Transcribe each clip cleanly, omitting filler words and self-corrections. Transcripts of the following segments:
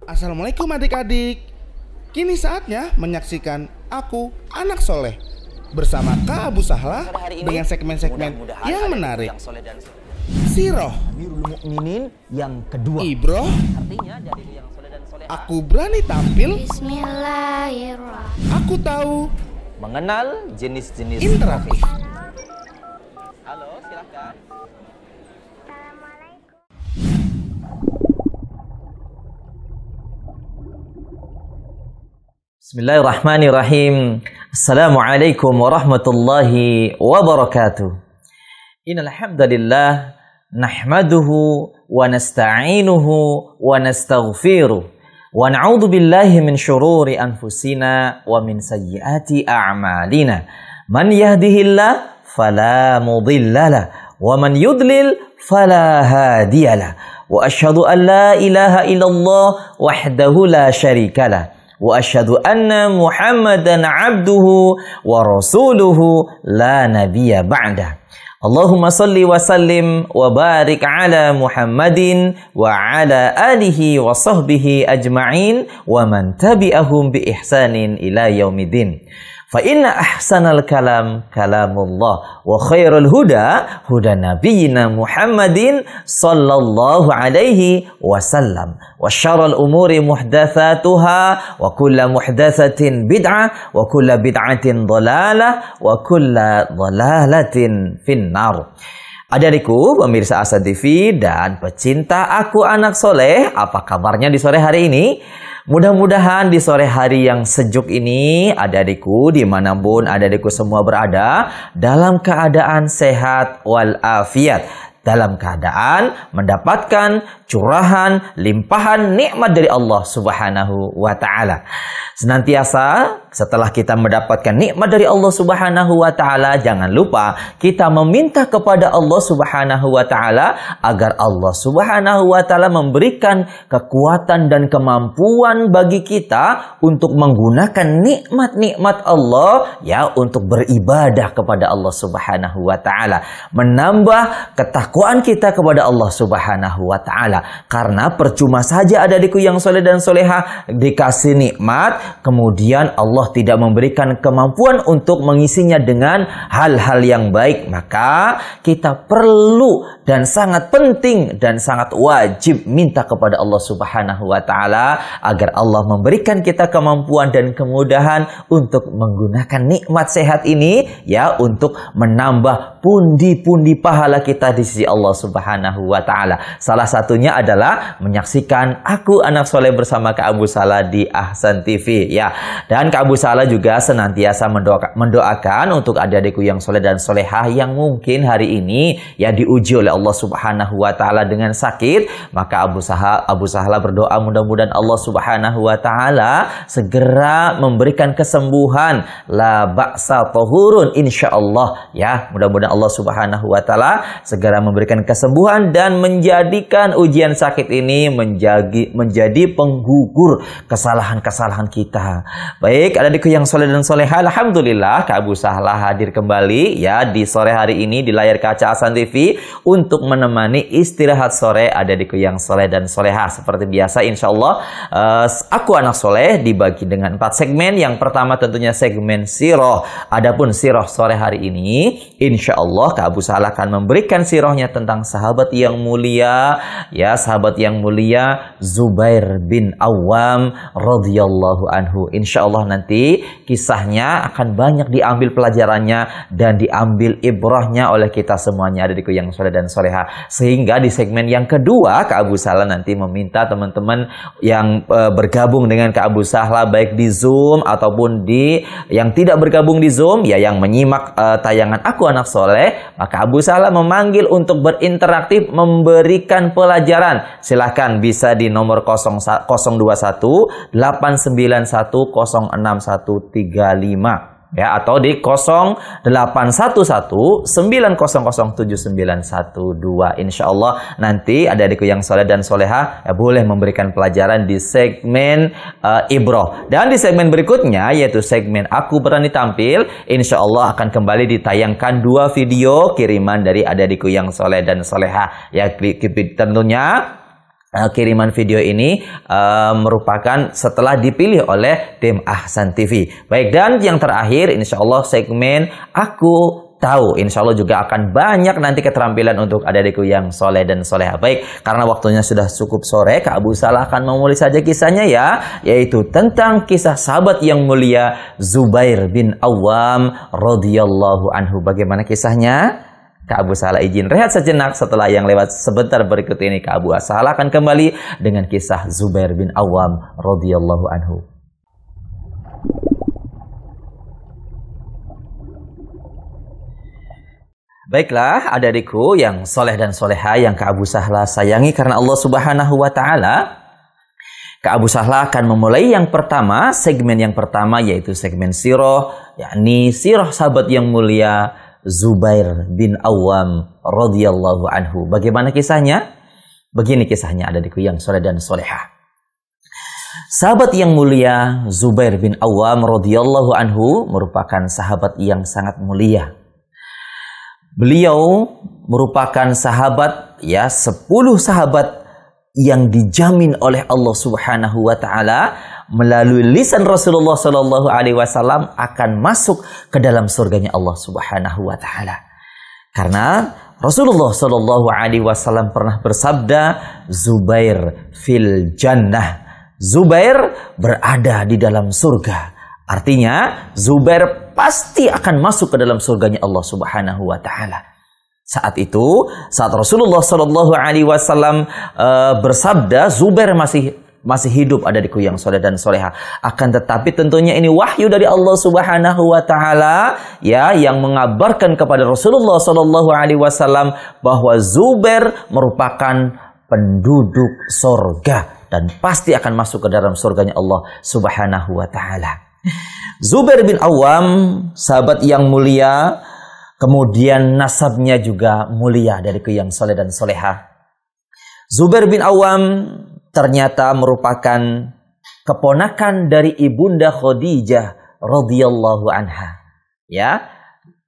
Assalamualaikum adik-adik. Kini saatnya menyaksikan Aku Anak Soleh bersama Kak Abu Sahla dengan segmen-segmen yang menarik. Siroh, Amirul Mukminin yang kedua. Ibroh, Artinya dari yang soleh dan solehah. Aku Berani Tampil, Bismillahirrahmanirrahim. Aku Tahu, Mengenal jenis-jenis Interaktif. Halo, silakan. Bismillahirrahmanirrahim. Assalamualaikum warahmatullahi wabarakatuh. Innal hamdalillah nahmaduhu wa nasta'inuhu wa nastaghfiruh wa na'udzu billahi min syururi anfusina wa min sayyiati a'malina. Man yahdihillah fala mudhillalah wa man yudlil fala hadiyalah. Wa asyhadu an la ilaha illallah wahdahu la syarikalah. Wa asyhadu anna Muhammadan abduhu wa rasuluhu la nabiyya ba'dah. Allahumma salli wa sallim wa barik ala Muhammadin wa ala alihi wa sahbihi ajma'in wa man tabi'ahum bi ihsanin ila yaumiddin. Fa inna ahsanal kalam kalamullah wa khairul huda huda nabiyyina Muhammadin sallallahu alaihi wasallam wa syarrul umuri muhdatsatuha wa kullu muhdatsatin bid'ah wa kullu bid'atin dhalalah wa kullu dhalalatin finnar. Adik-adikku, pemirsa Ahsan TV dan pecinta Aku Anak Soleh, apa kabarnya di sore hari ini? Mudah-mudahan di sore hari yang sejuk ini, adik-adikku dimanapun adik-adikku semua berada, dalam keadaan sehat walafiat, dalam keadaan mendapatkan curahan, limpahan nikmat dari Allah Subhanahu wa Ta'ala. Senantiasa setelah kita mendapatkan nikmat dari Allah Subhanahu wa Ta'ala, jangan lupa kita meminta kepada Allah Subhanahu wa Ta'ala agar Allah Subhanahu wa Ta'ala memberikan kekuatan dan kemampuan bagi kita untuk menggunakan nikmat-nikmat Allah ya, untuk beribadah kepada Allah Subhanahu wa Ta'ala, menambah ketakwaan kita kepada Allah Subhanahu wa Ta'ala. Karena percuma saja adik-adikku yang soleh dan solehah dikasih nikmat, kemudian Allah tidak memberikan kemampuan untuk mengisinya dengan hal-hal yang baik. Maka kita perlu dan sangat penting dan sangat wajib minta kepada Allah Subhanahu wa Ta'ala agar Allah memberikan kita kemampuan dan kemudahan untuk menggunakan nikmat sehat ini ya, untuk menambah pundi-pundi pahala kita di sisi Allah Subhanahu wa Ta'ala. Salah satunya adalah menyaksikan Aku Anak Soleh bersama Kak Abu Sahla di Ahsan TV ya. Dan Kak Abu Sahla juga senantiasa mendoakan untuk adik-adikku yang soleh dan solehah yang mungkin hari ini ya diuji oleh Allah Subhanahu wa Ta'ala dengan sakit. Maka Abu Sahla berdoa mudah-mudahan Allah Subhanahu wa Ta'ala segera memberikan kesembuhan, la ba'sa tahurun insyaallah ya. Mudah-mudahan Allah Subhanahu wa Ta'ala segera memberikan kesembuhan dan menjadikan ujian sakit ini menjadi penggugur kesalahan-kesalahan kita. Baik, adik-adikku yang soleh dan soleha, alhamdulillah Kak Abu Sahla hadir kembali ya di sore hari ini di layar kaca Ahsan TV untuk menemani istirahat sore adik-adikku yang soleh dan soleha. Seperti biasa insyaallah Aku Anak Soleh dibagi dengan 4 segmen. Yang pertama tentunya segmen siroh. Adapun siroh sore hari ini insyaallah Kak Abu Sahla akan memberikan sirohnya tentang sahabat yang mulia ya, sahabat yang mulia Zubair bin Awam radhiyallahu anhu. Insyaallah nanti kisahnya akan banyak diambil pelajarannya dan diambil ibrahnya oleh kita semuanya adik-adikku yang soleh dan soleha. Sehingga di segmen yang kedua Kak Abu Sahla nanti meminta teman-teman yang bergabung dengan Kak Abu Sahla baik di Zoom ataupun yang tidak bergabung di Zoom ya, yang menyimak tayangan Aku Anak Soleh, maka Abu Sahla memanggil untuk berinteraktif memberikan pelajaran. Silahkan bisa di nomor 021 891 06135 ya, atau di 0811 900 7912. Insyaallah nanti adik-adikku yang soleh dan soleha ya, boleh memberikan pelajaran di segmen ibroh. Dan di segmen berikutnya yaitu segmen Aku Berani Tampil, insyaallah akan kembali ditayangkan 2 video kiriman dari adik-adikku yang soleh dan soleha ya. Tentunya kiriman video ini merupakan setelah dipilih oleh tim Ahsan TV. Baik, dan yang terakhir insya Allah segmen Aku Tahu, insya Allah juga akan banyak nanti keterampilan untuk adik-adikku yang soleh dan soleha. Baik, karena waktunya sudah cukup sore, Kak Abu Salah akan memulai saja kisahnya ya, yaitu tentang kisah sahabat yang mulia Zubair bin Awam radhiyallahu anhu. Bagaimana kisahnya? Kak Abu Salah izin rehat sejenak. Setelah yang lewat sebentar berikut ini, Kak Abu Salah akan kembali dengan kisah Zubair bin Awam radhiyallahu anhu. Baiklah adik-adikku yang soleh dan soleha yang Kak Abu Salah sayangi karena Allah Subhanahu wa Ta'ala, Kak Abu Salah akan memulai yang pertama, segmen yang pertama yaitu segmen sirah, yakni sirah sahabat yang mulia Zubair bin Awam radhiyallahu anhu. Bagaimana kisahnya? Begini kisahnya adik-adikku yang soleh dan soleha. Sahabat yang mulia Zubair bin Awam radhiyallahu anhu merupakan sahabat yang sangat mulia. Beliau merupakan sahabat 10 sahabat yang dijamin oleh Allah Subhanahu wa Ta'ala melalui lisan Rasulullah Sallallahu Alaihi Wasallam akan masuk ke dalam surganya Allah Subhanahu wa Ta'ala. Karena Rasulullah Sallallahu Alaihi Wasallam pernah bersabda, Zubair fil jannah. Zubair berada di dalam surga. Artinya Zubair pasti akan masuk ke dalam surganya Allah Subhanahu wa Ta'ala. Saat itu, saat Rasulullah Sallallahu Alaihi Wasallam bersabda, Zubair masih hidup adikku yang soleh dan soleha. Akan tetapi tentunya ini wahyu dari Allah Subhanahu wa Ta'ala ya, yang mengabarkan kepada Rasulullah Sallallahu Alaihi Wasallam bahwa Zubair merupakan penduduk surga dan pasti akan masuk ke dalam surganya Allah Subhanahu wa Ta'ala. Zubair bin Awam, sahabat yang mulia, kemudian nasabnya juga mulia dariku yang soleh dan soleha. Zubair bin Awam ternyata merupakan keponakan dari ibunda Khadijah radhiyallahu anha. Ya,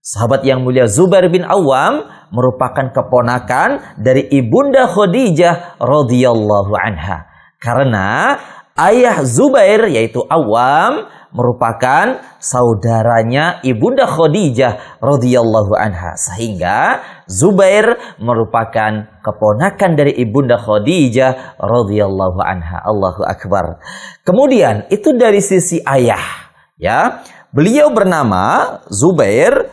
sahabat yang mulia Zubair bin Awam merupakan keponakan dari ibunda Khadijah radhiyallahu anha. Karena ayah Zubair yaitu Awam merupakan saudaranya ibunda Khadijah radhiyallahu anha, sehingga Zubair merupakan keponakan dari ibunda Khadijah radhiyallahu anha. Allahu akbar. Kemudian itu dari sisi ayah ya. Beliau bernama Zubair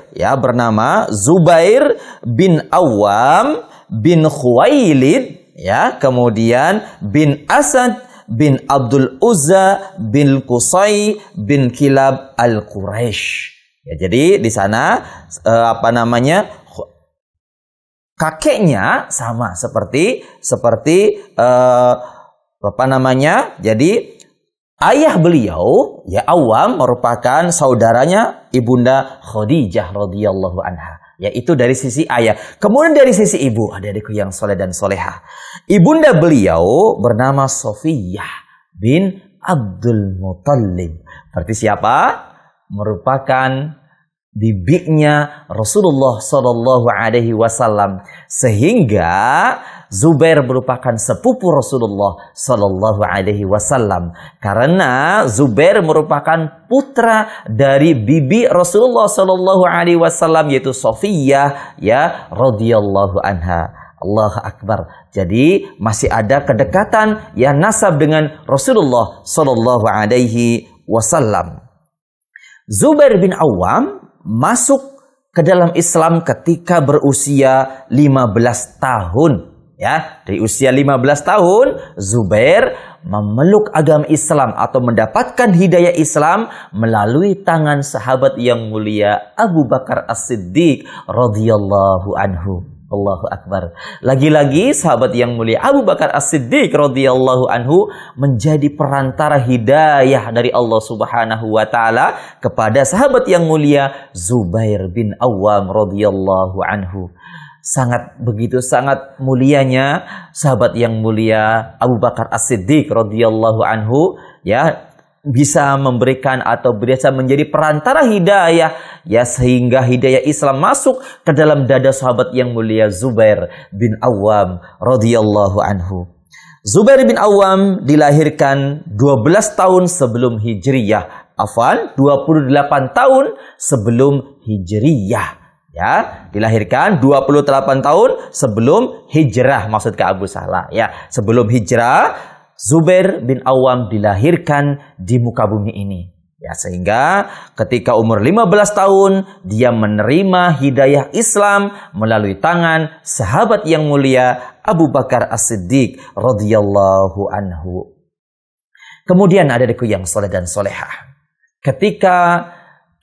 bin Awam bin Khuwailid ya, kemudian bin Asad bin Abdul Uzza bin Qusay bin Kilab al-Quraisy. Ya, jadi di sana kakeknya sama seperti jadi ayah beliau ya Awam merupakan saudaranya ibunda Khadijah radhiyallahu anha. Yaitu dari sisi ayah. Kemudian dari sisi ibu, adik-adikku yang soleh dan soleha, ibunda beliau bernama Sofiyah bin Abdul Muttalib. Berarti siapa? Merupakan bibinya Rasulullah Sallallahu Alaihi Wasallam. Sehingga Zubair merupakan sepupu Rasulullah Sallallahu Alaihi Wasallam. Karena Zubair merupakan putra dari bibi Rasulullah Sallallahu Alaihi Wasallam yaitu Sofiyah ya radhiyallahu anha. Allahu akbar. Jadi masih ada kedekatan ya nasab dengan Rasulullah Sallallahu Alaihi Wasallam. Zubair bin Awam masuk ke dalam Islam ketika berusia 15 tahun. Ya, dari usia 15 tahun Zubair memeluk agama Islam atau mendapatkan hidayah Islam melalui tangan sahabat yang mulia Abu Bakar As-Siddiq radhiyallahu anhu. Allahu akbar. Lagi-lagi sahabat yang mulia Abu Bakar As-Siddiq radhiyallahu anhu menjadi perantara hidayah dari Allah Subhanahu wa taala kepada sahabat yang mulia Zubair bin Awam radhiyallahu anhu. Begitu sangat mulianya sahabat yang mulia Abu Bakar As-Siddiq radhiyallahu anhu ya, bisa memberikan atau bisa menjadi perantara hidayah ya, sehingga hidayah Islam masuk ke dalam dada sahabat yang mulia Zubair bin Awam radhiyallahu anhu. Zubair bin Awam dilahirkan 12 tahun sebelum Hijriyah. 28 tahun sebelum Hijriyah. Ya, dilahirkan 28 tahun sebelum hijrah, maksud ke Abu Sahlah. Ya, sebelum hijrah, Zubair bin Awam dilahirkan di muka bumi ini. Ya, sehingga ketika umur 15 tahun, dia menerima hidayah Islam melalui tangan sahabat yang mulia Abu Bakar As-Siddiq radhiyallahu anhu. Kemudian adikku yang soleh dan solehah, ketika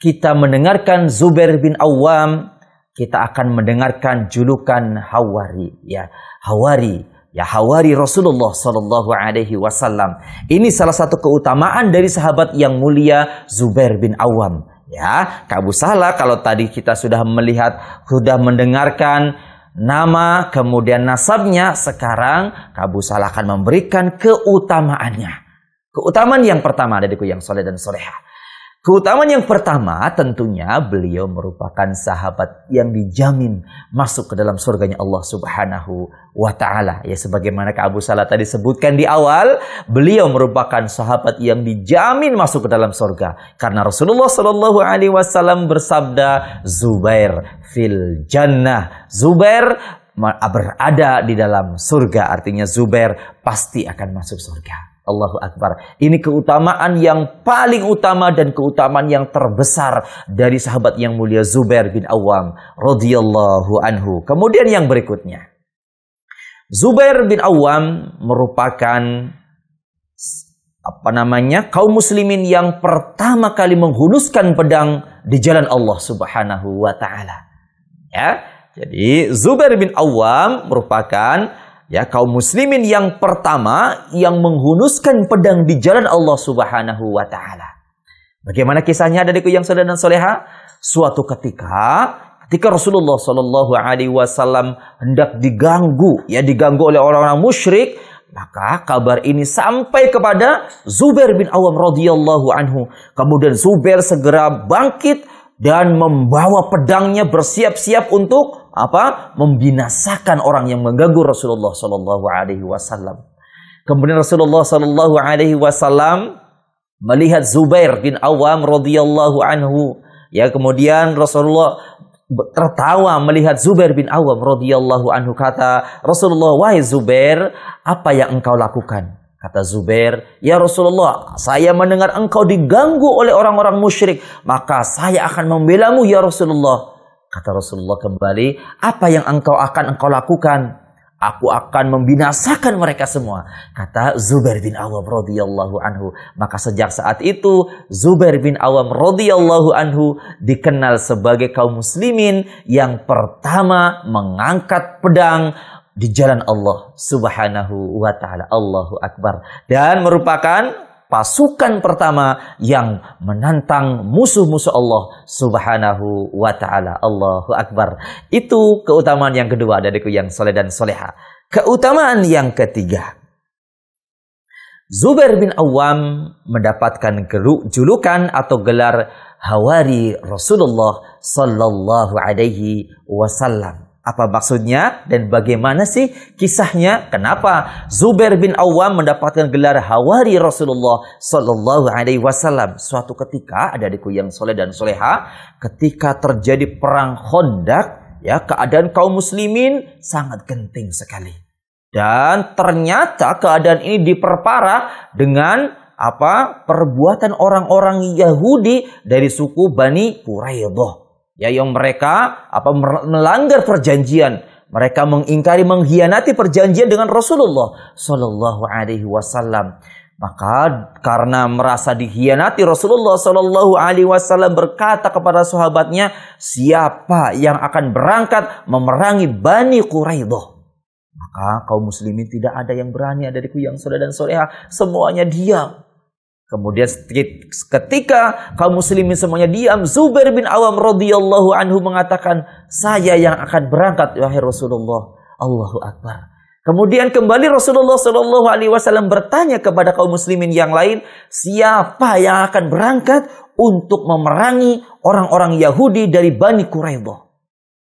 kita mendengarkan Zubair bin Awam, kita akan mendengarkan julukan Hawari, ya, Hawari, ya, Hawari Rasulullah sallallahu alaihi wasallam. Ini salah satu keutamaan dari sahabat yang mulia Zubair bin Awam. Ya, Kak Abu Sahlah, kalau tadi kita sudah melihat, sudah mendengarkan nama, kemudian nasabnya, sekarang Kak Abu Sahlah akan memberikan keutamaannya. Keutamaan yang pertama, adikku yang soleh dan solehah. Keutamaan yang pertama, tentunya beliau merupakan sahabat yang dijamin masuk ke dalam surganya Allah Subhanahu wa Ta'ala. Ya, sebagaimana Kak Abu Sahlah tadi sebutkan di awal, beliau merupakan sahabat yang dijamin masuk ke dalam surga. Karena Rasulullah Shallallahu Alaihi Wasallam bersabda, Zubair fil jannah. Zubair berada di dalam surga, artinya Zubair pasti akan masuk surga. Allahu Akbar. Ini keutamaan yang paling utama dan keutamaan yang terbesar dari sahabat yang mulia Zubair bin Awam radhiyallahu anhu. Kemudian yang berikutnya, Zubair bin Awam merupakan kaum muslimin yang pertama kali menghunuskan pedang di jalan Allah Subhanahu wa Ta'ala. Ya, jadi Zubair bin Awam merupakan kaum muslimin yang pertama yang menghunuskan pedang di jalan Allah Subhanahu wa Ta'ala. Bagaimana kisahnya, adikku yang soleh dan soleha? Suatu ketika Rasulullah Shallallahu Alaihi Wasallam hendak diganggu oleh orang-orang musyrik, maka kabar ini sampai kepada Zubair bin Awam radhiyallahu anhu. Kemudian Zubair segera bangkit dan membawa pedangnya, bersiap-siap untuk membinasakan orang yang mengganggu Rasulullah Sallallahu Alaihi Wasallam. Kemudian Rasulullah Sallallahu Alaihi Wasallam melihat Zubair bin Awam radhiyallahu anhu. Ya, kemudian Rasulullah tertawa melihat Zubair bin Awam radhiyallahu anhu. Kata Rasulullah, "Wahai Zubair, apa yang engkau lakukan?" Kata Zubair, "Ya Rasulullah, saya mendengar engkau diganggu oleh orang-orang musyrik, maka saya akan membelamu ya Rasulullah." Kata Rasulullah kembali, "Apa yang engkau lakukan?" "Aku akan membinasakan mereka semua," kata Zubair bin Awam radhiyallahu anhu. Maka sejak saat itu Zubair bin Awam radhiyallahu anhu dikenal sebagai kaum muslimin yang pertama mengangkat pedang di jalan Allah Subhanahu wa Ta'ala. Allahu Akbar. Dan merupakan pasukan pertama yang menantang musuh-musuh Allah Subhanahu wa Ta'ala. Allahu Akbar. Itu keutamaan yang kedua, adikku yang soleh dan soleha. Keutamaan yang ketiga, Zubair bin Awam mendapatkan julukan atau gelar Hawari Rasulullah Sallallahu Alaihi Wasallam. Apa maksudnya dan bagaimana sih kisahnya? Kenapa Zubair bin Awam mendapatkan gelar Hawari Rasulullah Sallallahu Alaihi Wasallam? Suatu ketika, adikku yang soleh dan soleha, ketika terjadi perang Khandaq, keadaan kaum muslimin sangat genting sekali. Dan ternyata keadaan ini diperparah dengan perbuatan orang-orang Yahudi dari suku Bani Quraidah. Yang mereka melanggar perjanjian, mereka mengingkari, mengkhianati perjanjian dengan Rasulullah Sallallahu Alaihi Wasallam. Maka karena merasa dikhianati, Rasulullah Sallallahu Alaihi Wasallam berkata kepada sahabatnya, "Siapa yang akan berangkat memerangi Bani Quraidah?" Maka kaum muslimin tidak ada yang berani, adikku yang soleh dan soleha, semuanya diam. Kemudian ketika kaum muslimin semuanya diam, Zubair bin Awam radhiyallahu anhu mengatakan, "Saya yang akan berangkat wahai Rasulullah." Allahu Akbar. Kemudian kembali Rasulullah Shallallahu Alaihi Wasallam bertanya kepada kaum muslimin yang lain, "Siapa yang akan berangkat untuk memerangi orang-orang Yahudi dari Bani Quraidah?"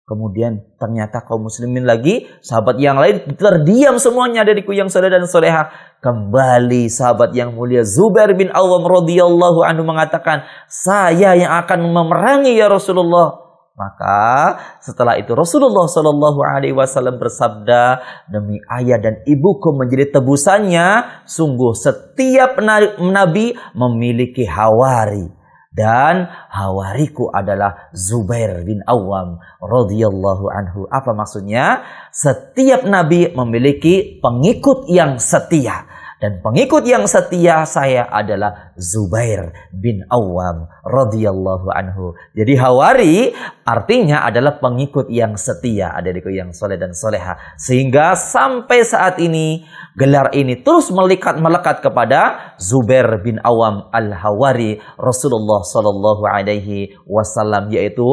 Kemudian ternyata kaum muslimin lagi, sahabat yang lain terdiam semuanya adikku yang soleh dan soleha. Kembali sahabat yang mulia Zubair bin Awam radhiyallahu anhu mengatakan, saya yang akan memerangi ya Rasulullah. Maka setelah itu Rasulullah Shallallahu Alaihi Wasallam bersabda, demi ayah dan ibuku menjadi tebusannya, sungguh setiap nabi memiliki hawari. Dan hawariku adalah Zubair bin Awam radhiyallahu anhu. Apa maksudnya? Setiap nabi memiliki pengikut yang setia. Dan pengikut yang setia saya adalah Zubair bin Awam radhiyallahu anhu. Jadi hawari artinya adalah pengikut yang setia, adikku yang soleh dan soleha. Sehingga sampai saat ini gelar ini terus melekat kepada Zubair bin Awam al-Hawari Rasulullah Sallallahu Alaihi Wasallam, yaitu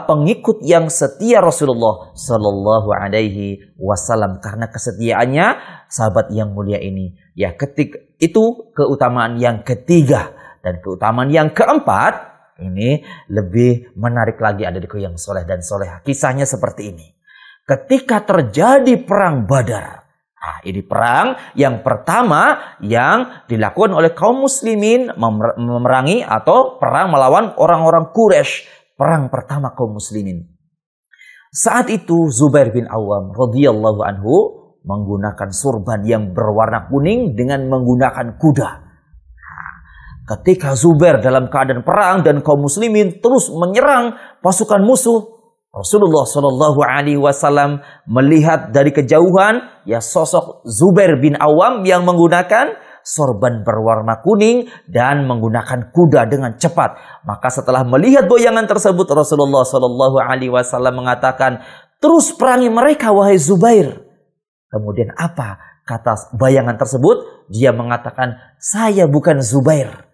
pengikut yang setia Rasulullah Sallallahu Alaihi Wasallam, karena kesetiaannya sahabat yang mulia ini. Ya, itu keutamaan yang ketiga. Dan keutamaan yang keempat ini lebih menarik lagi adikku yang soleh dan soleha. Kisahnya seperti ini. Ketika terjadi perang Badar. Nah, ini perang yang pertama yang dilakukan oleh kaum muslimin memerangi atau perang melawan orang-orang Quraisy. Perang pertama kaum muslimin. Saat itu Zubair bin Awam radhiyallahu anhu menggunakan surban yang berwarna kuning dengan menggunakan kuda. Nah, ketika Zubair dalam keadaan perang dan kaum muslimin terus menyerang pasukan musuh, Rasulullah Shallallahu Alaihi Wasallam melihat dari kejauhan ya sosok Zubair bin Awam yang menggunakan sorban berwarna kuning dan menggunakan kuda dengan cepat. Maka setelah melihat boyangan tersebut, Rasulullah Shallallahu Alaihi Wasallam mengatakan, terus perangi mereka wahai Zubair. Kemudian apa kata bayangan tersebut? Dia mengatakan, saya bukan Zubair.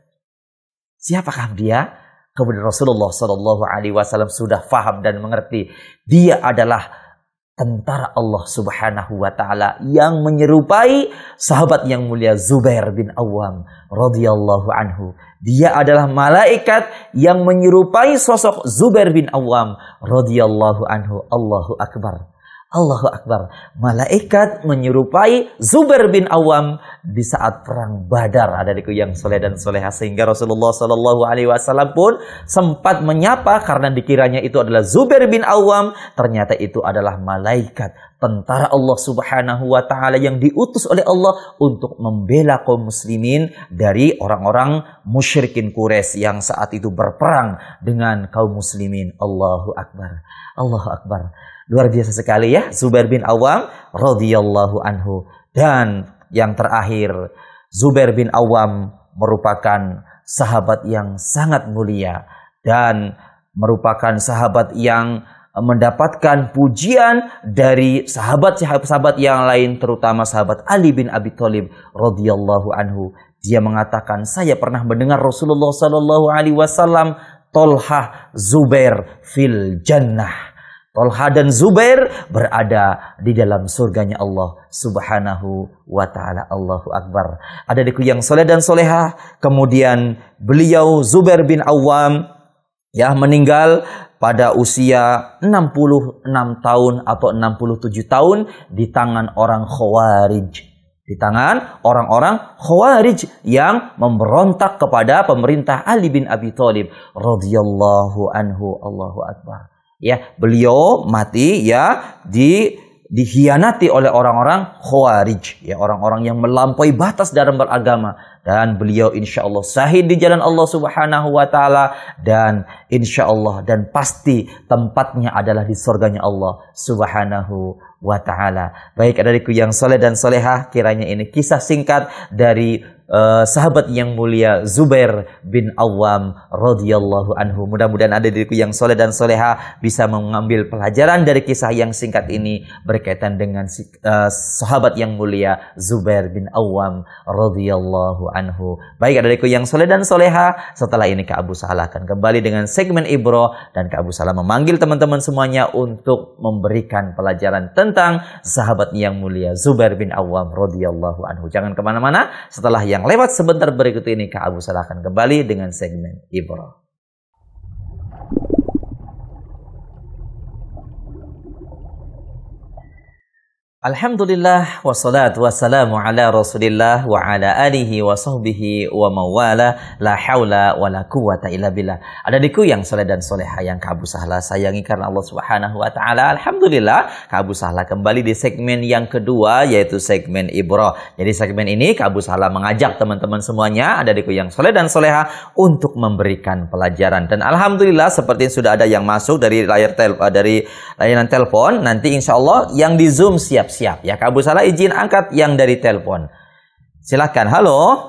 Siapakah dia? Kemudian Rasulullah Shallallahu Alaihi Wasallam sudah faham dan mengerti. Dia adalah tentara Allah Subhanahu wa Ta'ala yang menyerupai sahabat yang mulia Zubair bin Awam radhiyallahu anhu. Dia adalah malaikat yang menyerupai sosok Zubair bin Awam radhiyallahu anhu. Allahu Akbar. Allahu Akbar. Malaikat menyerupai Zubair bin Awam di saat perang Badar, adikku yang soleh dan soleha. Sehingga Rasulullah Shallallahu Alaihi Wasallam pun sempat menyapa karena dikiranya itu adalah Zubair bin Awam. Ternyata itu adalah malaikat tentara Allah Subhanahu wa Ta'ala yang diutus oleh Allah untuk membela kaum muslimin dari orang-orang musyrikin Quraisy yang saat itu berperang dengan kaum muslimin. Allahu Akbar. Allahu Akbar. Luar biasa sekali ya Zubair bin Awam radhiyallahu anhu. Dan yang terakhir, Zubair bin Awam merupakan sahabat yang sangat mulia dan merupakan sahabat yang mendapatkan pujian dari sahabat-sahabat yang lain, terutama sahabat Ali bin Abi Thalib radhiyallahu anhu. Dia mengatakan, saya pernah mendengar Rasulullah sallallahu alaihi wasallam, Tolhah Zubair fil jannah. Tolha dan Zubair berada di dalam surganya Allah Subhanahu wa Ta'ala. Allahu Akbar. Adikku yang soleh dan soleha, kemudian beliau Zubair bin Awam ya meninggal pada usia 66 tahun atau 67 tahun di tangan orang Khawarij. Di tangan orang-orang Khawarij yang memberontak kepada pemerintah Ali bin Abi Thalib radhiyallahu anhu. Allahu Akbar. Ya, beliau mati ya dikhianati oleh orang-orang Khawarij, ya orang-orang yang melampaui batas dalam beragama, dan beliau insya Allah syahid di jalan Allah Subhanahu wa Ta'ala, dan insya Allah dan pasti tempatnya adalah di surganya Allah Subhanahu wa Ta'ala. Baik adikku yang soleh dan soleha, kiranya ini kisah singkat dari sahabat yang mulia Zubair bin Awam radhiyallahu anhu. Mudah-mudahan adikku yang soleh dan soleha bisa mengambil pelajaran dari kisah yang singkat ini berkaitan dengan sahabat yang mulia Zubair bin Awam radhiyallahu anhu. Baik adikku yang soleh dan soleha, setelah ini Kak Abu Salah akan kembali dengan segmen Ibro, dan Kak Abu Salah memanggil teman-teman semuanya untuk memberikan pelajaran tentang sahabat yang mulia Zubair bin Awam radhiyallahu anhu. Jangan kemana-mana, setelah yang lewat sebentar berikut ini Kak Abu Salah akan kembali dengan segmen Ibro. Alhamdulillah wassalatu wassalamu ala Rasulillah wa ala alihi wa sahbihi wa mawala la haula wa la quwata illa billah. Adikku yang soleh dan soleha yang Kak Abu Sahla sayangi karena Allah Subhanahu wa taala. Alhamdulillah Kak Abu Sahla kembali di segmen yang kedua yaitu segmen Ibrah. Jadi segmen ini Kak Abu Sahla mengajak teman-teman semuanya adikku yang soleh dan soleha untuk memberikan pelajaran. Dan alhamdulillah seperti sudah ada yang masuk dari dari layanan telepon. Nanti insya Allah yang di Zoom siap ya. Kak Abu Sahla izin angkat yang dari telepon. Silakan. Halo.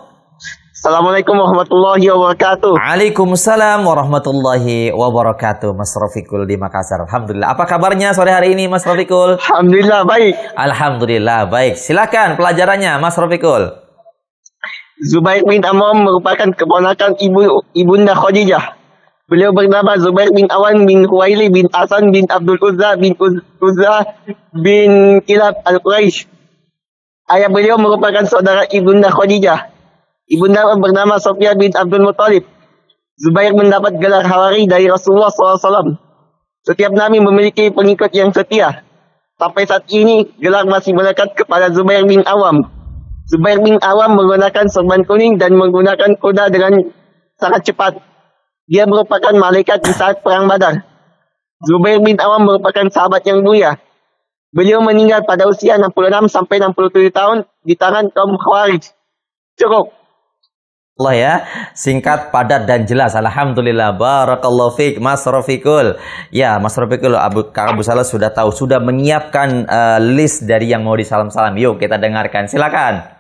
Assalamualaikum warahmatullahi wabarakatuh. Waalaikumsalam warahmatullahi wabarakatuh. Mas Rafiqul di Makassar. Alhamdulillah. Apa kabarnya sore hari ini Mas Rafiqul? Alhamdulillah baik. Alhamdulillah baik. Silakan pelajarannya Mas Rafiqul. Zubair bin Awam merupakan keponakan ibunda Khadijah. Beliau bernama Zubair bin Awan bin Huwaili bin Hasan bin Abdul Uzza bin Uzza bin Kilab al-Quraisy. Ayah beliau merupakan saudara ibunda Khadijah. Ibunda bernama Sofia bin Abdul Muttalib. Zubair mendapat gelar Hawari dari Rasulullah SAW. Setiap nabi memiliki pengikut yang setia. Sampai saat ini gelar masih melekat kepada Zubair bin Awam. Zubair bin Awam menggunakan sorban kuning dan menggunakan kuda dengan sangat cepat. Dia merupakan malaikat di saat perang Badar. Zubair bin Awam merupakan sahabat yang mulia. Beliau meninggal pada usia 66 sampai 67 tahun di tangan kaum Khawarij. Cukup. Allah ya, singkat, padat dan jelas. Alhamdulillah. Barakallahu fiik Mas Rafiqul. Ya, Mas Rafiqul, Kak Abu Sahla sudah tahu, sudah menyiapkan list dari yang mau disalam-salam. Yuk kita dengarkan. Silakan.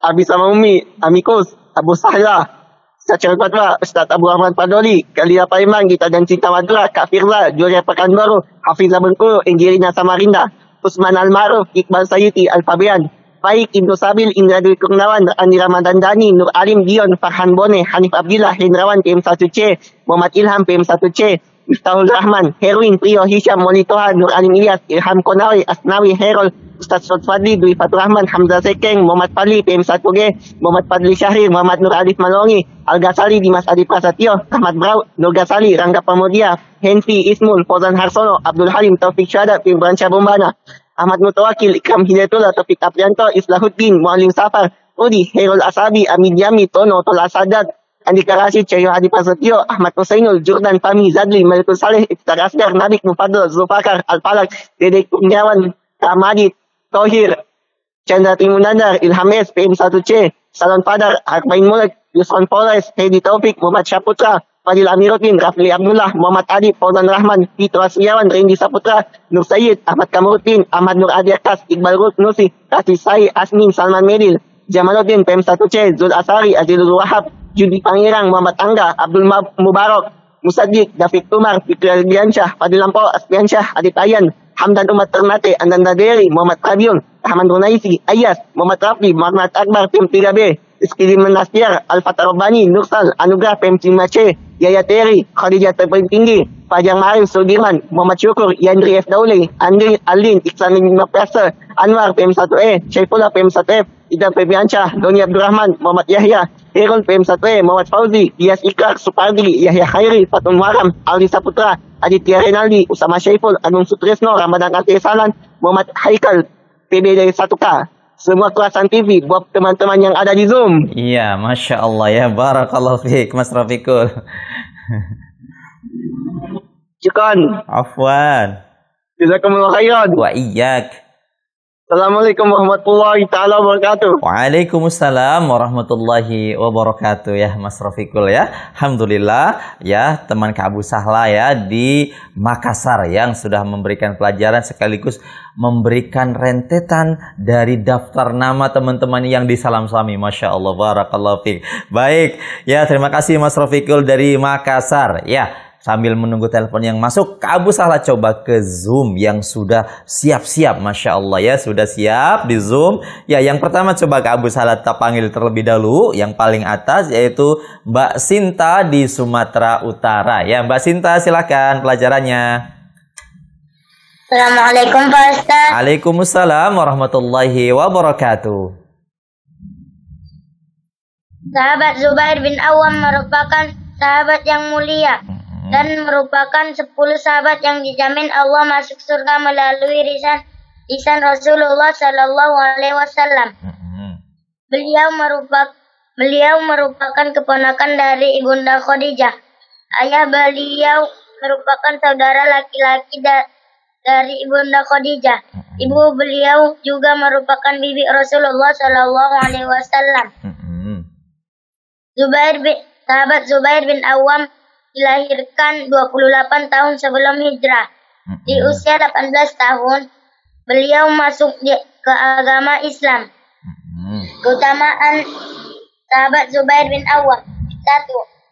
Abi sama Umi, Amikus, Abu Sahla, Ustaz Fatwa, Ustaz Abu Rahman Padoli, Kalia Paiman, Gita dan Cinta Madura, Kak Firza, Julia Pekanbaru, Hafizah Bengkulu, Angelina Samarinda, Usman Al-Ma'ruf, Iqbal Sayuti, Al-Fabian, Faik, Ibnu Sabil, Indra Dwi Kurnawan, Andi Ramadan Dani, Nur Alim, Dion, Farhan Bone, Hanif Abdillah, Hendrawan, PM1C, Muhammad Ilham, PM1C, Miftahul Rahman, Herwin, Prio, Hisham, Molitoha, Nur Alim Ilyas, Ilham Konawi, Asnawi, Herol, Ustaz Sot Fadli, Dwi Fatur Rahman, Hamzah Sekeng, Muhammad Fadli, PM1G, Muhammad Fadli Syahrir, Muhammad Nur Alif Malongi, Al-Ghazali, Dimas Adi Prasetyo, Ahmad Brau, Nur Ghazali, Rangga Pamudia, Henfi, Ismul, Fauzan Harsono, Abdul Halim, Taufik Syahada, PM Branca Bombana, Ahmad Mutawakil, Ikram Hidayatullah, Taufik Aprianto, Islahuddin, Mualim Safar, Udi, Herul Asabi, Amin Yami, Tono, Tola Sadat, Andika Rashid, Cahyo Hadi Prasetyo, Ahmad Husainul, Jordan Fahmi, Zadli, Malikul Saleh, Iftar Asgar, Nabik Mufadol, Zulfakar, Al-Falak, Dedek Kurniawan, Ramadi, Tohir, Chandra Timunandar, Ilham S, PM1C, Salon Padar, Akmain Mulek, Yusron Polres, Hedi Taufik, Muhammad Syaputra, Fadil Amiruddin, Rafli Abdullah, Muhammad Adib, Fauzan Rahman, Fitra Sriawan, Rendi Saputra, Nur Sayyid, Ahmad Kamuruddin, Ahmad Nur Adiakas, Iqbal Rus Nusi, Kasih Sai, Asmin, Salman Medil, Jamaluddin, PM1C, Zul Asari, Azizul Wahab, Judi Pangerang, Muhammad Angga, Abdul Mubarak, Musaddiq, Dafiq Umar, Fikri Aldiansyah, Fadil Lampau, Asfiansyah, Adit Ayan, Hamdan Umat Ternate, Ananda Deri, Muhammad Kabiun, Rahman Runaisi, Ayas, Muhammad Rafi, Muhammad Akbar, PM3B, Rizky Liman Nasir, Al-Fatah Rabbani, Nursal, Anugrah, PM5C, Yaya Teri, Khadijah Terpaling Tinggi, Fajar Marif, Sudirman, Muhammad Syukur, Yandri F. Dauli, Andri Alin, Iksan Lima Prasa, Anwar, PM1E, Syaifullah, PM1F, Idam Febiansyah, Doni Abdurrahman, Muhammad Yahya, Herul, PM1E, Muhammad Fauzi, Iyas Ikrar, Supardi, Yahya Khairi, Fatul Muharram, Aldi Saputra, Aditya Renaldi, Usama Syaiful, Anung Sutresno, Ramadan Salan, Muhammad Haikal, PB dari 1K. Semua kelasan TV buat teman-teman yang ada di Zoom. Iya, Masya Allah ya. Barakallahu fiik Mas Rafiqul. Syukran. Afwan. Jazakumullah khairan. Wa iyyak. Assalamualaikum warahmatullahi ta'ala wabarakatuh. Waalaikumsalam warahmatullahi wabarakatuh ya Mas Rafiqul ya. Alhamdulillah ya teman Kak Abu Sahla ya di Makassar yang sudah memberikan pelajaran sekaligus memberikan rentetan dari daftar nama teman-teman yang disalam-salami. Masya Allah, barakallahu fiik. Baik ya, terima kasih Mas Rafiqul dari Makassar ya. Sambil menunggu telepon yang masuk, Kak Abu Sahla coba ke Zoom yang sudah siap-siap. Masya Allah ya, sudah siap di Zoom. Ya, yang pertama coba Kak Abu Sahla kita panggil terlebih dahulu. Yang paling atas yaitu Mbak Sinta di Sumatera Utara. Ya, Mbak Sinta silakan pelajarannya. Assalamualaikum Pak Ustaz. Waalaikumsalam warahmatullahi wabarakatuh. Sahabat Zubair bin Awam merupakan sahabat yang mulia dan merupakan 10 sahabat yang dijamin Allah masuk surga melalui lisan Rasulullah Shallallahu Alaihi Wasallam. Beliau merupakan keponakan dari Ibunda Khadijah. Ayah beliau merupakan saudara laki-laki dari Ibunda Khadijah. Ibu beliau juga merupakan bibi Rasulullah Shallallahu Alaihi Wasallam. Sahabat Zubair bin Awam dilahirkan 28 tahun sebelum hijrah. Di usia 18 tahun, beliau masuk ke agama Islam. Keutamaan sahabat Zubair bin Awam. 1.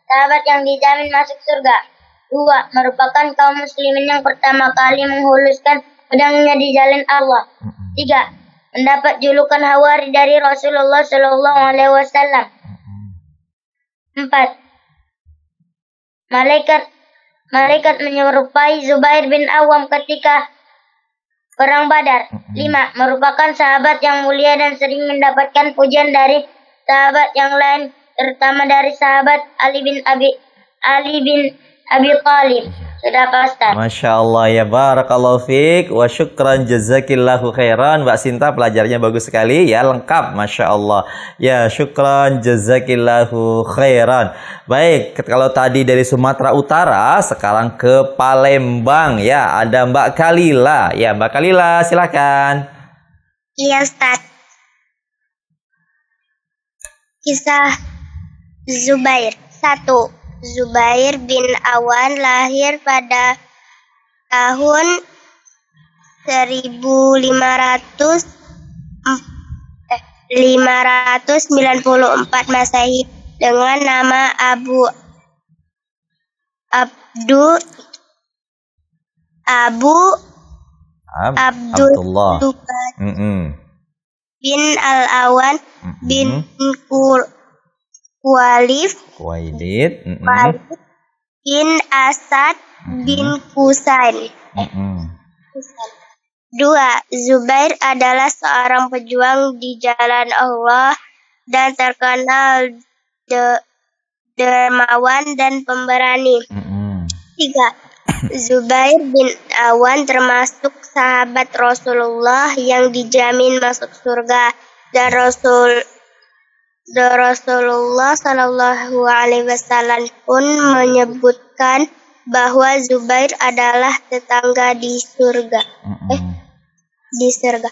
Sahabat yang dijamin masuk surga. 2. Merupakan kaum muslimin yang pertama kali menghuluskan pedangnya di jalan Allah. 3. Mendapat julukan Hawari dari Rasulullah Shallallahu Alaihi Wasallam. 4. Malaikat menyerupai Zubair bin Awam ketika Perang Badar. 5. Merupakan sahabat yang mulia dan sering mendapatkan pujian dari sahabat yang lain, terutama dari sahabat Ali bin Abi Thalib. Sudah Pak Ustaz. Masya Allah ya, barakallahu fiik wa syukran jazakillahu khairan. Mbak Sinta pelajarnya bagus sekali ya, lengkap Masya Allah ya, syukran jazakillahu khairan. Baik, kalau tadi dari Sumatera Utara, sekarang ke Palembang ya, ada Mbak Kalila ya. Mbak Kalila silakan. Iya Ustaz. Kisah Zubair. 1. Zubair bin Awan lahir pada tahun 594 Masehi dengan nama Abdullah bin Al-Awan bin Khuwailid bin Asad bin Qusain. 2. Zubair adalah seorang pejuang di jalan Allah dan terkenal dermawan dan pemberani. 3. Zubair bin Awan termasuk sahabat Rasulullah yang dijamin masuk surga, dan Rasulullah Shallallahu Alaihi Wasallam pun menyebutkan bahwa Zubair adalah tetangga di surga. Di surga.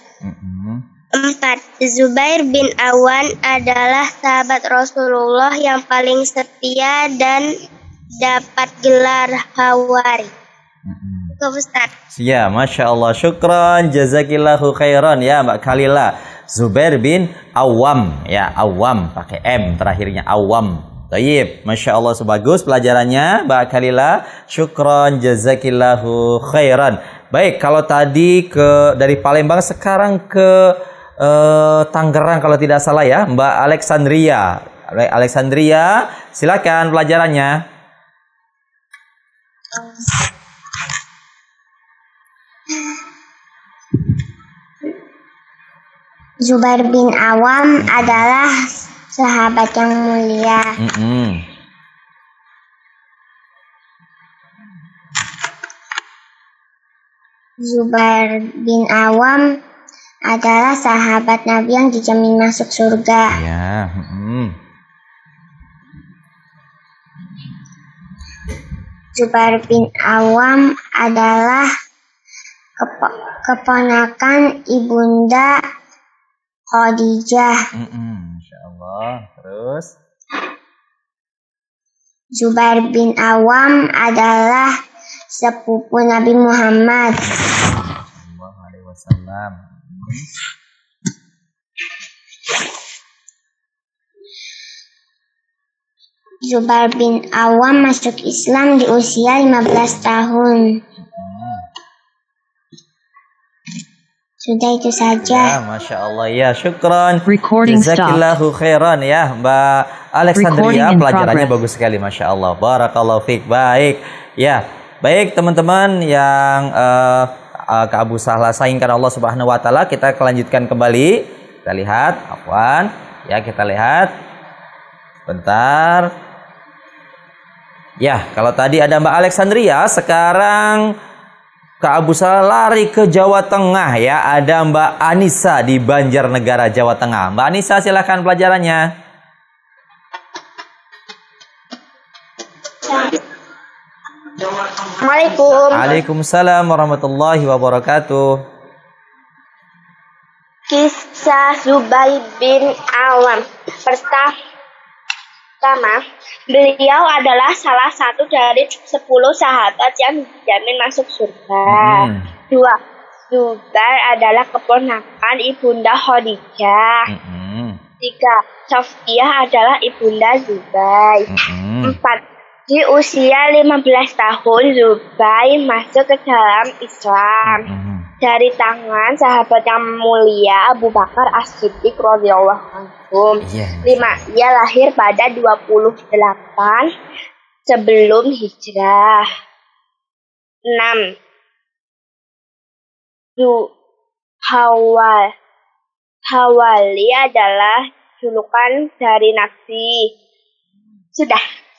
4. Zubair bin Awan adalah sahabat Rasulullah yang paling setia dan dapat gelar Hawari. Ustaz. Ya, Masya Allah, syukran jazakillahu khairan ya Mbak Kalila. Zubair bin Awam ya, Awam pakai M terakhirnya, Awam. Tayyib, Masya Allah, sebagus pelajarannya Mbak Kalila. Syukran jazakillahu khairan. Baik, kalau tadi dari Palembang, sekarang ke Tangerang kalau tidak salah ya, Mbak Alexandria. Alexandria, silakan pelajarannya. Zubair bin Awam adalah sahabat yang mulia. Zubair bin Awam adalah sahabat Nabi yang dijamin masuk surga. Ya. Zubair bin Awam adalah keponakan Ibunda Khadijah. Masya Allah. Terus Zubair bin Awam adalah sepupu Nabi Muhammad Sallallahu Alaihi Wasallam. Zubair bin Awam masuk Islam di usia 15 tahun. Sudah itu saja. Ya, Masya Allah ya, syukran. Recording Jazakillahu khairan ya Mbak Alexandria, pelajarannya bagus sekali Masya Allah. Barakallahu fiik. Baik ya, baik teman-teman yang ke Abu Sahla sayangkan Allah Subhanahu Wa Taala, kita lanjutkan kembali. Kita lihat, afwan ya, kita lihat bentar ya. Kalau tadi ada Mbak Alexandria, sekarang Kak Abu Salah lari ke Jawa Tengah ya. Ada Mbak Anissa di Banjarnegara, Jawa Tengah. Mbak Anissa, silakan pelajarannya. Assalamualaikum. Waalaikumsalam warahmatullahi wabarakatuh. Kisah Zubair bin Awam. Pertama, beliau adalah salah satu dari 10 sahabat yang dijamin masuk surga. 2. Zubair adalah keponakan ibunda Khadijah. 3. Sofiyah adalah ibunda Zubair. 4. Di usia 15 tahun, Zubair masuk ke dalam Islam dari tangan sahabat yang mulia Abu Bakar As-Siddiq radhiyallahu anhu. 5. Ia lahir pada 28 sebelum hijrah. 6. Hawali adalah julukan dari Nabi.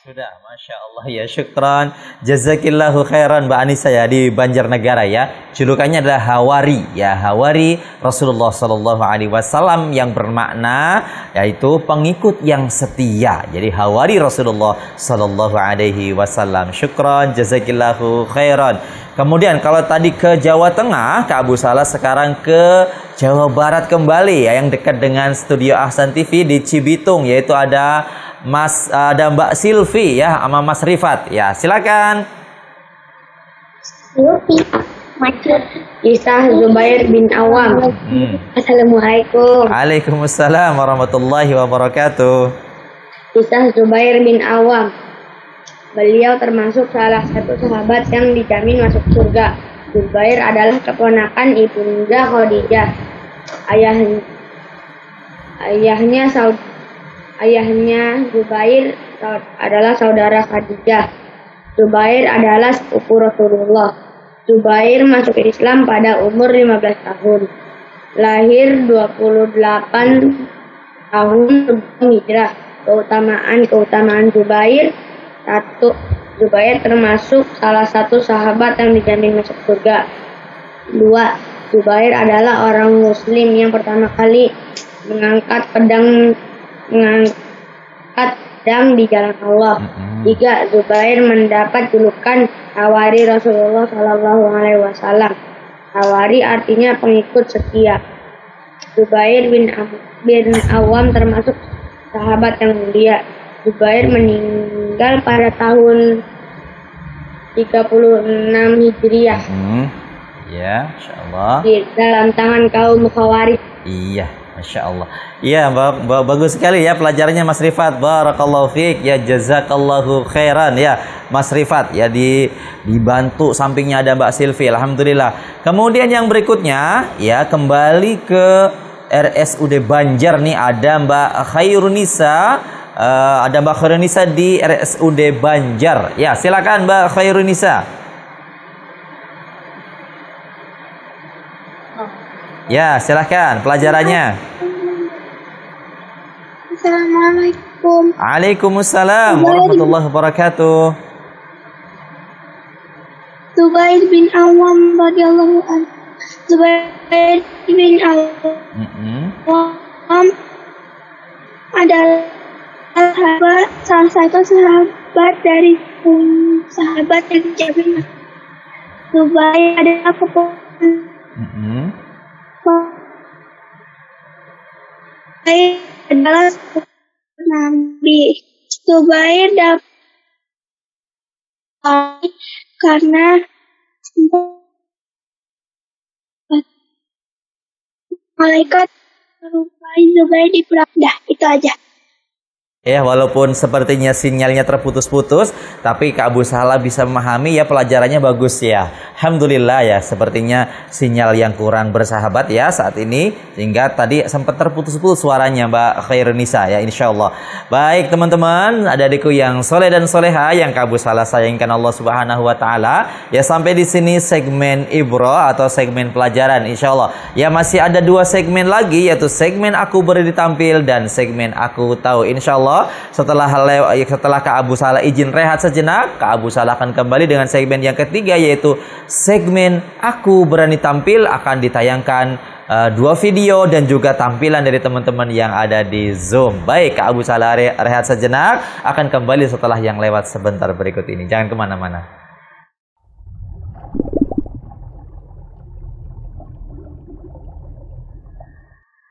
Sudah, Masya Allah ya, syukran. Jazakillahu khairan Mbak Anissa ya, di Banjarnegara ya. Julukannya adalah Hawari ya, Hawari Rasulullah Sallallahu Alaihi Wasallam, yang bermakna yaitu pengikut yang setia. Jadi Hawari Rasulullah Sallallahu Alaihi Wasallam. Syukran, jazakillahu khairan. Kemudian kalau tadi ke Jawa Tengah, Kak Abu Salah sekarang ke Jawa Barat kembali ya, yang dekat dengan studio Ahsan TV di Cibitung, yaitu ada Mbak Silvi ya sama Mas Rifat ya, silakan. Kisah Zubair bin Awam. Assalamualaikum. Waalaikumsalam warahmatullahi wabarakatuh. Kisah Zubair bin Awam. Beliau termasuk salah satu sahabat yang dijamin masuk surga. Zubair adalah keponakan ibunda Khadijah. Ayahnya Zubair adalah saudara Khadijah. Zubair adalah sepupu Rasulullah. Zubair masuk Islam pada umur 15 tahun. Lahir 28 tahun sebelum hijrah. Keutamaan Zubair. 1. Zubair termasuk salah satu sahabat yang dijamin masuk surga. 2. Zubair adalah orang muslim yang pertama kali mengangkat pedang di jalan Allah. 3. Zubair mendapat julukan Hawari Rasulullah Sallallahu Alaihi Wasallam. Hawari artinya pengikut setia. Zubair bin Awam termasuk sahabat yang mulia. Zubair meninggal pada tahun 36 Hijriah. Ya, insyaallah. Di dalam tangan kaum Khawarij. Iya, Masya Allah. Iya, bagus sekali ya pelajarannya Mas Rifat. Barakallahu fiik ya, jazakallahu khairan ya Mas Rifat ya, dibantu sampingnya ada Mbak Silvi, alhamdulillah. Kemudian yang berikutnya ya, kembali ke RSUD Banjar nih, ada Mbak Khairunisa. Ada Mbak Khairunisa di RSUD Banjar. Ya, silakan Mbak Khairunisa. Ya, silakan pelajarannya. Assalamualaikum. Waalaikumsalam warahmatullahi wabarakatuh. Zubair bin Awam radhiyallahu anhu. Zubair bin Awam adalah salah satu sahabat dari sahabat yang dijamin. Zubair adalah adalah Nabi. Zubair dapat karena malaikat merupai Zubair di perang. Dah, itu aja. Ya, walaupun sepertinya sinyalnya terputus-putus, tapi Kak Abu Salah bisa memahami ya, pelajarannya bagus ya. Alhamdulillah ya, sepertinya sinyal yang kurang bersahabat ya saat ini, sehingga tadi sempat terputus-putus suaranya Mbak Khairunisa ya, insya Allah. Baik teman-teman, adik-adikku yang soleh dan soleha yang Kak Abu Salah sayangkan Allah Subhanahu Wa Taala ya, sampai di sini segmen Ibro atau segmen pelajaran, insya Allah. Ya, masih ada 2 segmen lagi, yaitu segmen Aku Beri Ditampil dan segmen Aku Tahu, insya Allah. Allah setelah Kak Abu Salah izin rehat sejenak, Kak Abu Salah akan kembali dengan segmen yang ketiga, yaitu segmen Aku Berani Tampil. Akan ditayangkan 2 video dan juga tampilan dari teman-teman yang ada di Zoom. Baik, Kak Abu Salah rehat sejenak, akan kembali setelah yang lewat sebentar berikut ini. Jangan kemana-mana.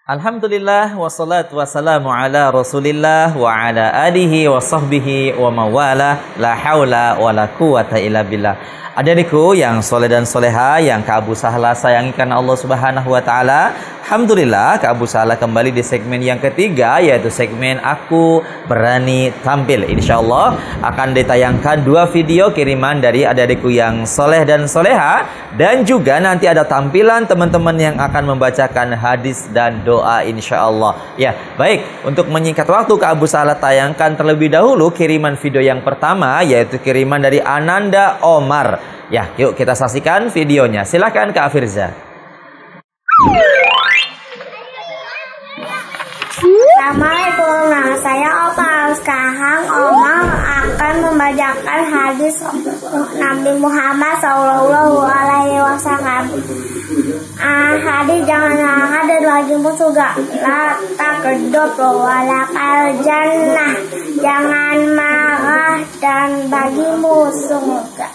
Alhamdulillah, wassalatu wassalamu ala rasulillah wa ala alihi wa sahbihi wa mawala, la hawla wa la quwata illa billah. Adik-adikku yang soleh dan soleha, yang Kak Abu Salah sayangi karena Allah Subhanahu wa Ta'ala, alhamdulillah Kak Abu Salah kembali di segmen yang ketiga, yaitu segmen Aku Berani Tampil. Insya Allah akan ditayangkan 2 video kiriman dari adik-adikku yang soleh dan soleha, dan juga nanti ada tampilan teman-teman yang akan membacakan hadis dan doa insya Allah. Ya, baik, untuk menyingkat waktu, Kak Abu Salah tayangkan terlebih dahulu kiriman video yang pertama, yaitu kiriman dari Ananda Omar. Ya, yuk kita saksikan videonya. Silakan Kak Firza. Assalamualaikum, nama saya Opal. Sekarang Omar akan membacakan hadis Nabi Muhammad Sallallahu Alaihi Wasallam. Hadis jangan ada bagimu surga, la takdzub walakal jannah, jangan marah dan bagimu surga.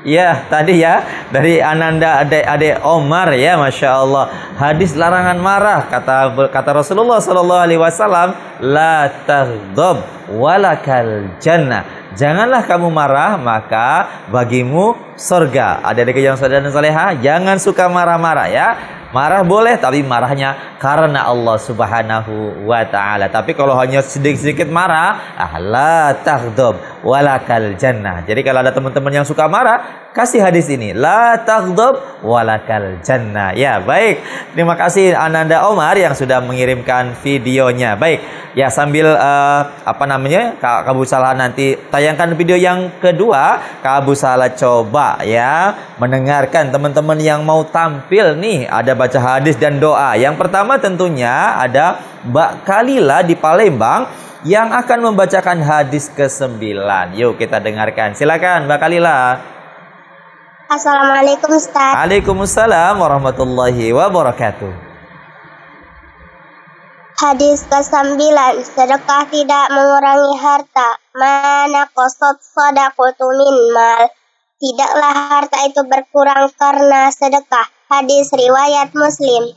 Ya, tadi ya dari Ananda Adik Omar ya, Masya Allah. Hadis larangan marah, kata Rasulullah Sallallahu Alaihi Wasallam, la taghdab walakal jannah. Janganlah kamu marah, maka bagimu surga. Adik-adik yang soleh dan soleha, jangan suka marah-marah ya. Marah boleh, tapi marahnya karena Allah Subhanahu wa Ta'ala. Tapi kalau hanya sedikit-sedikit marah, la taghdab walakal jannah. Jadi kalau ada teman-teman yang suka marah, kasih hadis ini, la taghdab walakal jannah. Ya, baik. Terima kasih Ananda Omar yang sudah mengirimkan videonya. Baik. Ya, sambil Kak Abu Salah nanti tayangkan video yang kedua, Kak Abu Salah coba ya mendengarkan teman-teman yang mau tampil nih, ada baca hadis dan doa. Yang pertama tentunya ada Mbak Kalila di Palembang yang akan membacakan hadis ke-9. Yuk kita dengarkan. Silakan Mbak Kalila. Assalamualaikum Ustaz. Waalaikumsalam warahmatullahi wabarakatuh. Hadis ke-9, sedekah tidak mengurangi harta. Mana qasat shadaqatu min mal. Tidaklah harta itu berkurang karena sedekah. Hadis riwayat Muslim.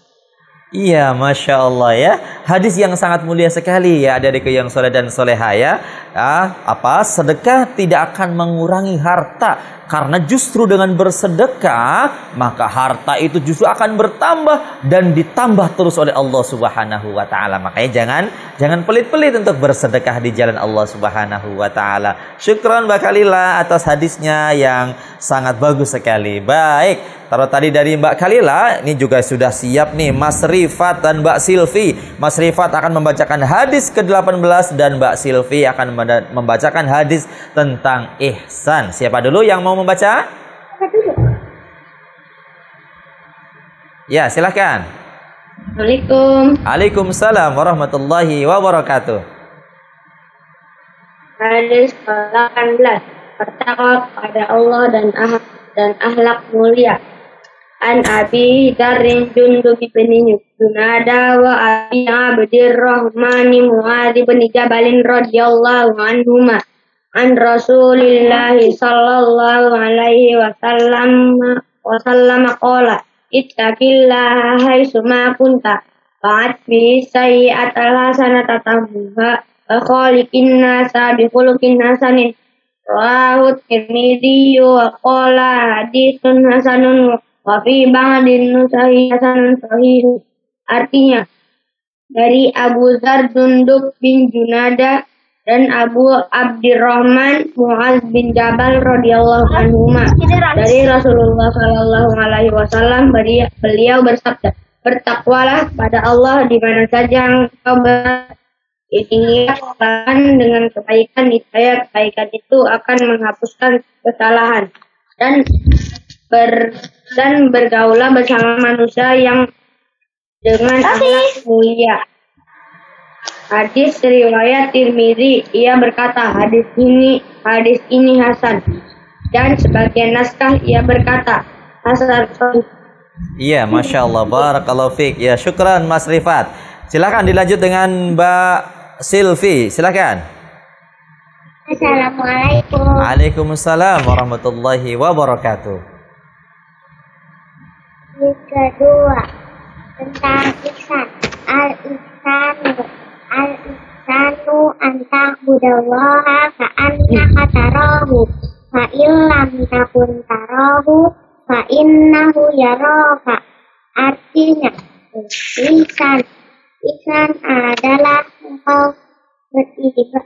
Iya, Masya Allah ya. Hadis yang sangat mulia sekali ya, adik-adik yang soleh dan soleha ya. Sedekah tidak akan mengurangi harta. Karena justru dengan bersedekah, maka harta itu justru akan bertambah dan ditambah terus oleh Allah Subhanahu wa Ta'ala. Makanya jangan pelit-pelit untuk bersedekah di jalan Allah Subhanahu wa Ta'ala. Syukron Mbak Kalila atas hadisnya yang sangat bagus sekali. Baik, taruh tadi dari Mbak Kalila, ini juga sudah siap nih Mas Rifat dan Mbak Silvi. Mas Rifat akan membacakan hadis ke-18 dan Mbak Silvi akan membacakan hadis tentang ihsan. Siapa dulu yang mau membaca? Ya, silahkan. Assalamualaikum. Waalaikumsalam warahmatullahi wabarakatuh. Hadis ke-18, bertakwa kepada Allah dan akhlak mulia. An Abi Dzarrin Jundub bin Junada wa Abi Abdirrahman Muadz bin Jabalin radhiyallahu anhuma an Rasulillah sallallahu alaihi wasallam qala ittaqillaha haitsu ma kunta fa'atbi sayyi'atal hasanata tamhuha wa khaliqin nasa bi khuluqin hasanin rawahu Tirmidzi wa qala haditsun hasanun wa fi ba'din nusahi hasanun sahih. Artinya, dari Abu Dzar Jundub bin Junada dan Abu Abdirrahman Mu'adz bin Jabal radhiyallahu anhuma dari Rasulullah sallallahu alaihi wasallam, beliau bersabda, bertakwalah pada Allah di mana saja engkau berada. Ingatlah dengan kebaikan, niscaya kebaikan itu akan menghapuskan kesalahan, dan bergaulah bersama manusia yang dengan akhlak mulia. Hadis riwayat Tirmidzi, ia berkata hadis ini hasan. Dan sebagian naskah ia berkata hasan sahih. Iya, Masya Allah, barakallahu fiik. Ya, syukran Mas Rifat. Silakan dilanjut dengan Mbak Silvi, silakan. Assalamualaikum. Waalaikumsalam warahmatullahi wabarakatuh. Yang kedua tentang ihsan. Al-ihsanu anta budallaha ka'annaka tarahu fa illam takun tarahu fa innahu yaraka. Artinya ihsan adalah engkau beribadah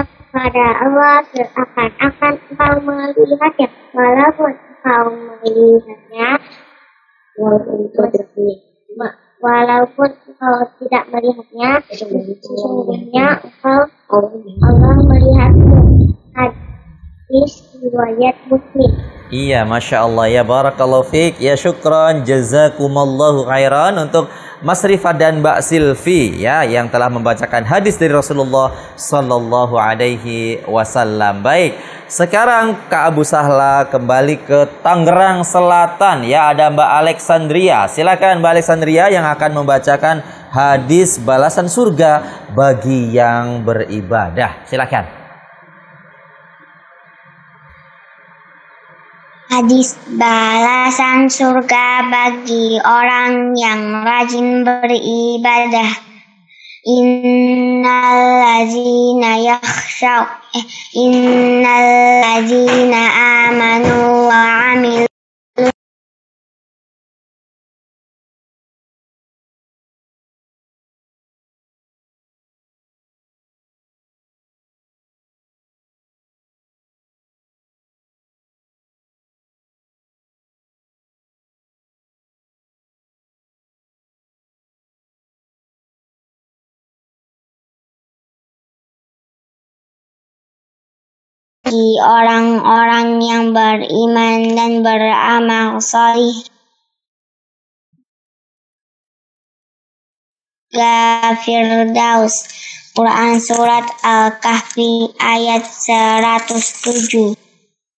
kepada Allah seakan-akan engkau melihatnya, walaupun engkau melihatnya walaupun engkau tidak melihatnya, sesungguhnya Allah melihatmu. Hadis riwayat Muslim. Iya, Masya Allah, ya barakallahu fiik. Ya, syukran, jazakumallahu khairan untuk Mas Rifat dan Mbak Silvi ya, yang telah membacakan hadis dari Rasulullah Sallallahu Alaihi Wasallam. Baik, sekarang Kak Abu Sahla kembali ke Tangerang Selatan ya, ada Mbak Alexandria. Silakan Mbak Alexandria yang akan membacakan hadis balasan surga bagi yang beribadah. Silakan. Hadis balasan surga bagi orang yang rajin beribadah. Innallazina amanu wa amilu bagi orang-orang yang beriman dan beramal salih. Firdaus. Quran surat Al-Kahfi ayat 107.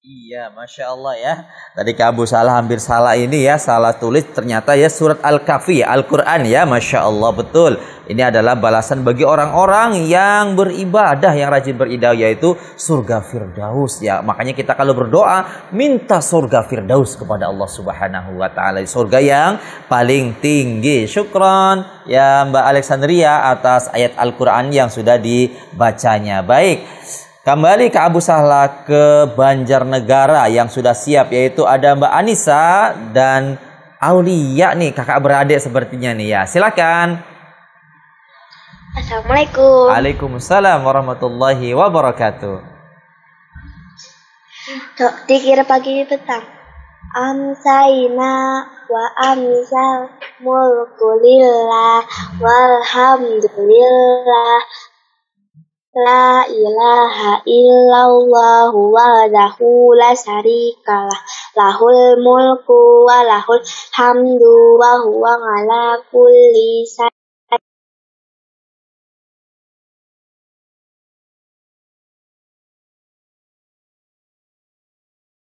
Iya, Masya Allah ya. Tadi Kak Abu Salah hampir salah ini ya, salah tulis, ternyata ya surat Al-Kahfi ya, Al-Quran ya, Masya Allah, betul. Ini adalah balasan bagi orang-orang yang beribadah, yang rajin beribadah, yaitu surga Firdaus ya. Makanya kita kalau berdoa minta surga Firdaus kepada Allah Subhanahu wa taala, surga yang paling tinggi. Syukron ya Mbak Alexandria atas ayat Al-Quran yang sudah dibacanya. Baik, kembali ke Abu Sahla ke Banjarnegara yang sudah siap, yaitu ada Mbak Anissa dan Aulia nih, kakak beradik sepertinya nih ya. Silakan. Assalamualaikum. Waalaikumsalam warahmatullahi wabarakatuh. Dikira pagi petang. Amsaina wa amsal mulku lillah walhamdulillah. La ilaha illallah wahdahu la syarikalah, lahul mulku wa lahul hamdu wa huwa ala kulli syai'in.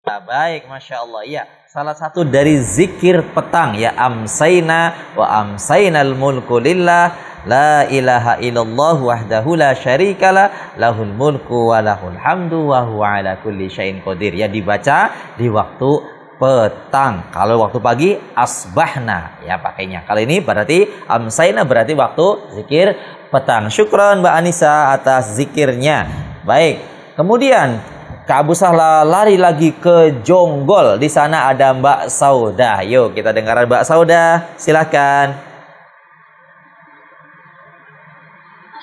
Baik, Masya Allah. Ya, salah satu dari zikir petang ya, amsayna wa amsaynal mulku lillah la ilaha illallah wahdahu la syarikalah lahul mulku wa lahul hamdu wa huwa ala kulli syai'in qadir. Ya, dibaca di waktu petang. Kalau waktu pagi asbahna ya pakainya. Kalau ini berarti amsayna, berarti waktu zikir petang. Syukran Mbak Anissa atas zikirnya. Baik, kemudian Kak Abu Sahla lari lagi ke Jonggol. Di sana ada Mbak Saudah. Yuk kita dengarkan Mbak Saudah. Silakan.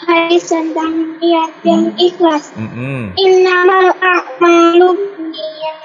Hadis tentang niat yang ikhlas. Innamal a'malu binniyat.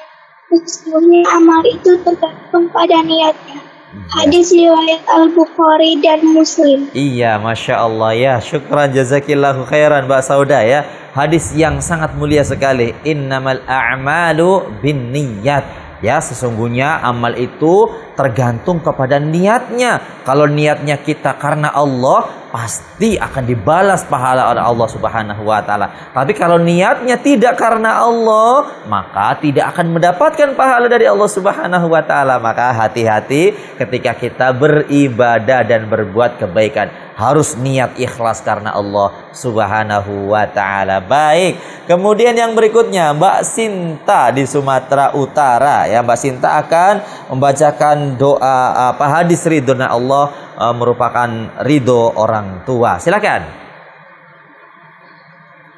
Sesungguhnya amal itu tergantung pada niatnya. Hadis riwayat Al-Bukhari dan Muslim. Iya, Masya Allah ya. Syukran jazakillahu khairan Mbak Sauda ya. Hadis yang sangat mulia sekali. Innamal a'malu bin niyat. Ya, sesungguhnya amal itu tergantung kepada niatnya. Kalau niatnya kita karena Allah, pasti akan dibalas pahala oleh Allah Subhanahu wa taala. Tapi kalau niatnya tidak karena Allah, maka tidak akan mendapatkan pahala dari Allah Subhanahu wa taala. Maka hati-hati ketika kita beribadah dan berbuat kebaikan. Harus niat ikhlas karena Allah Subhanahu wa taala. Baik. Kemudian yang berikutnya Mbak Sinta di Sumatera Utara ya. Mbak Sinta akan membacakan doa hadis ridhonya Allah merupakan ridho orang tua. Silakan.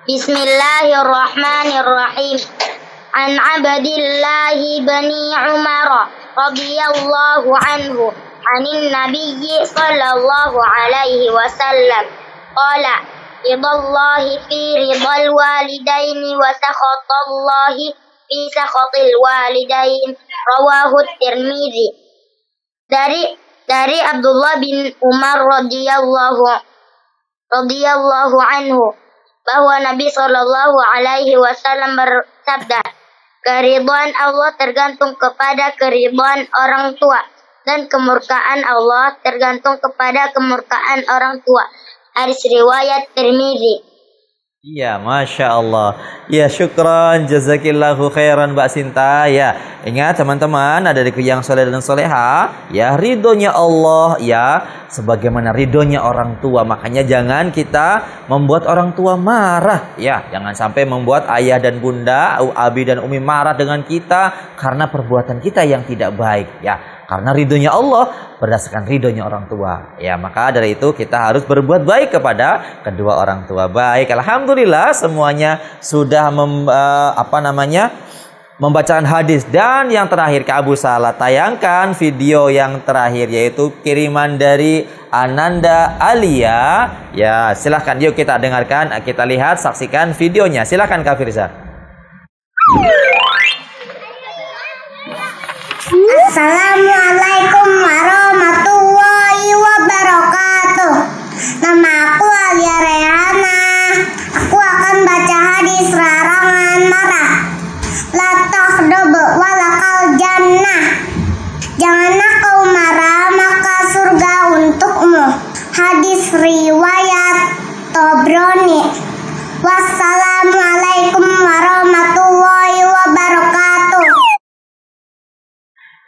Bismillahirrahmanirrahim. An Abdillahi bani Umar radhiyallahu anhu anin nabiyyi sallallahu alaihi wasallam qala ridallahi fi ridal walidaini wa sakhatallahi fi sakhatil walidain rawahu Tirmidzi. Dari Abdullah bin Umar radhiyallahu anhu bahwa Nabi sallallahu alaihi wasallam bersabda, keridhaan Allah tergantung kepada keridhaan orang tua, dan kemurkaan Allah tergantung kepada kemurkaan orang tua. Hadis riwayat Tirmidzi. Iya, Masya Allah. Ya, syukran, jazakillahu khairan Mbak Sinta. Ya, ingat teman-teman, ada yang soleh dan soleha. Ya, ridhonya Allah, ya, sebagaimana ridhonya orang tua. Makanya jangan kita membuat orang tua marah. Ya, jangan sampai membuat ayah dan bunda, abi dan umi marah dengan kita karena perbuatan kita yang tidak baik. Ya, karena ridhonya Allah berdasarkan ridhonya orang tua. Ya, maka dari itu kita harus berbuat baik kepada kedua orang tua. Baik, alhamdulillah semuanya sudah membacakan hadis. Dan yang terakhir Kak Abu Salah tayangkan video yang terakhir, yaitu kiriman dari Ananda Alia. Ya, silahkan yuk kita dengarkan, kita lihat, saksikan videonya. Silahkan Kak Firza. Assalamualaikum warahmatullahi wabarakatuh. Nama aku Alia Rehana. Aku akan baca hadis larangan marah. La taghdab walakal jannah. Janganlah kau marah, maka surga untukmu. Hadis riwayat Tabrani. Wassalamualaikum warahmatullahi wabarakatuh.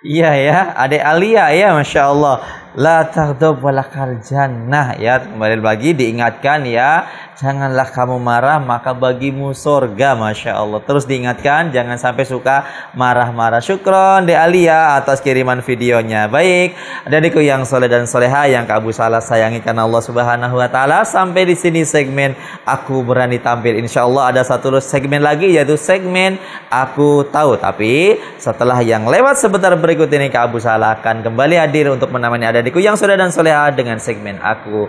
Iya ya, Adek Alia ya, Masya Allah. La taghdab walakal jannah ya. Kembali lagi diingatkan ya, janganlah kamu marah maka bagimu surga. Masya Allah. Terus diingatkan jangan sampai suka marah-marah. Syukron Dek Alia atas kiriman videonya. Baik, adikku yang soleh dan soleha yang Kak Abu Salah sayangi karena Allah Subhanahu wa taala. Sampai di sini segmen Aku Berani Tampil. Insya Allah ada satu segmen lagi, yaitu segmen Aku Tahu. Tapi setelah yang lewat sebentar berikut ini, Kak Abu Salah akan kembali hadir untuk menemani adikku yang soleh dan soleha dengan segmen Aku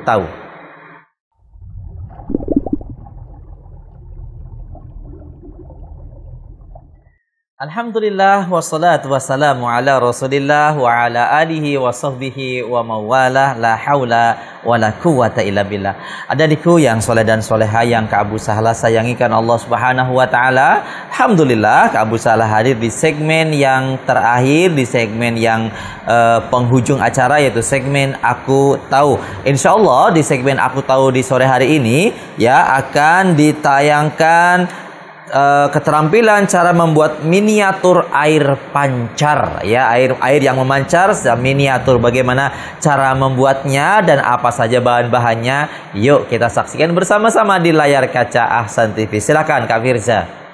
Tahu. Alhamdulillah wassalatu wassalamu ala Rasulillah wa ala alihi wa sahbihi wa mawalah, la haula wa la quwata illa billah. Adikku yang soleh dan soleha yang Kak Abu Salah sayangi kan Allah Subhanahu wa taala. Alhamdulillah Kak Abu Salah hadir di segmen yang terakhir, di segmen yang penghujung acara, yaitu segmen Aku Tahu. Insya Allah di segmen Aku Tahu di sore hari ini ya akan ditayangkan keterampilan cara membuat miniatur air pancar ya, air yang memancar miniatur. Bagaimana cara membuatnya dan apa saja bahan-bahannya, yuk kita saksikan bersama-sama di layar kaca Ahsan TV. Silakan Kak Firza.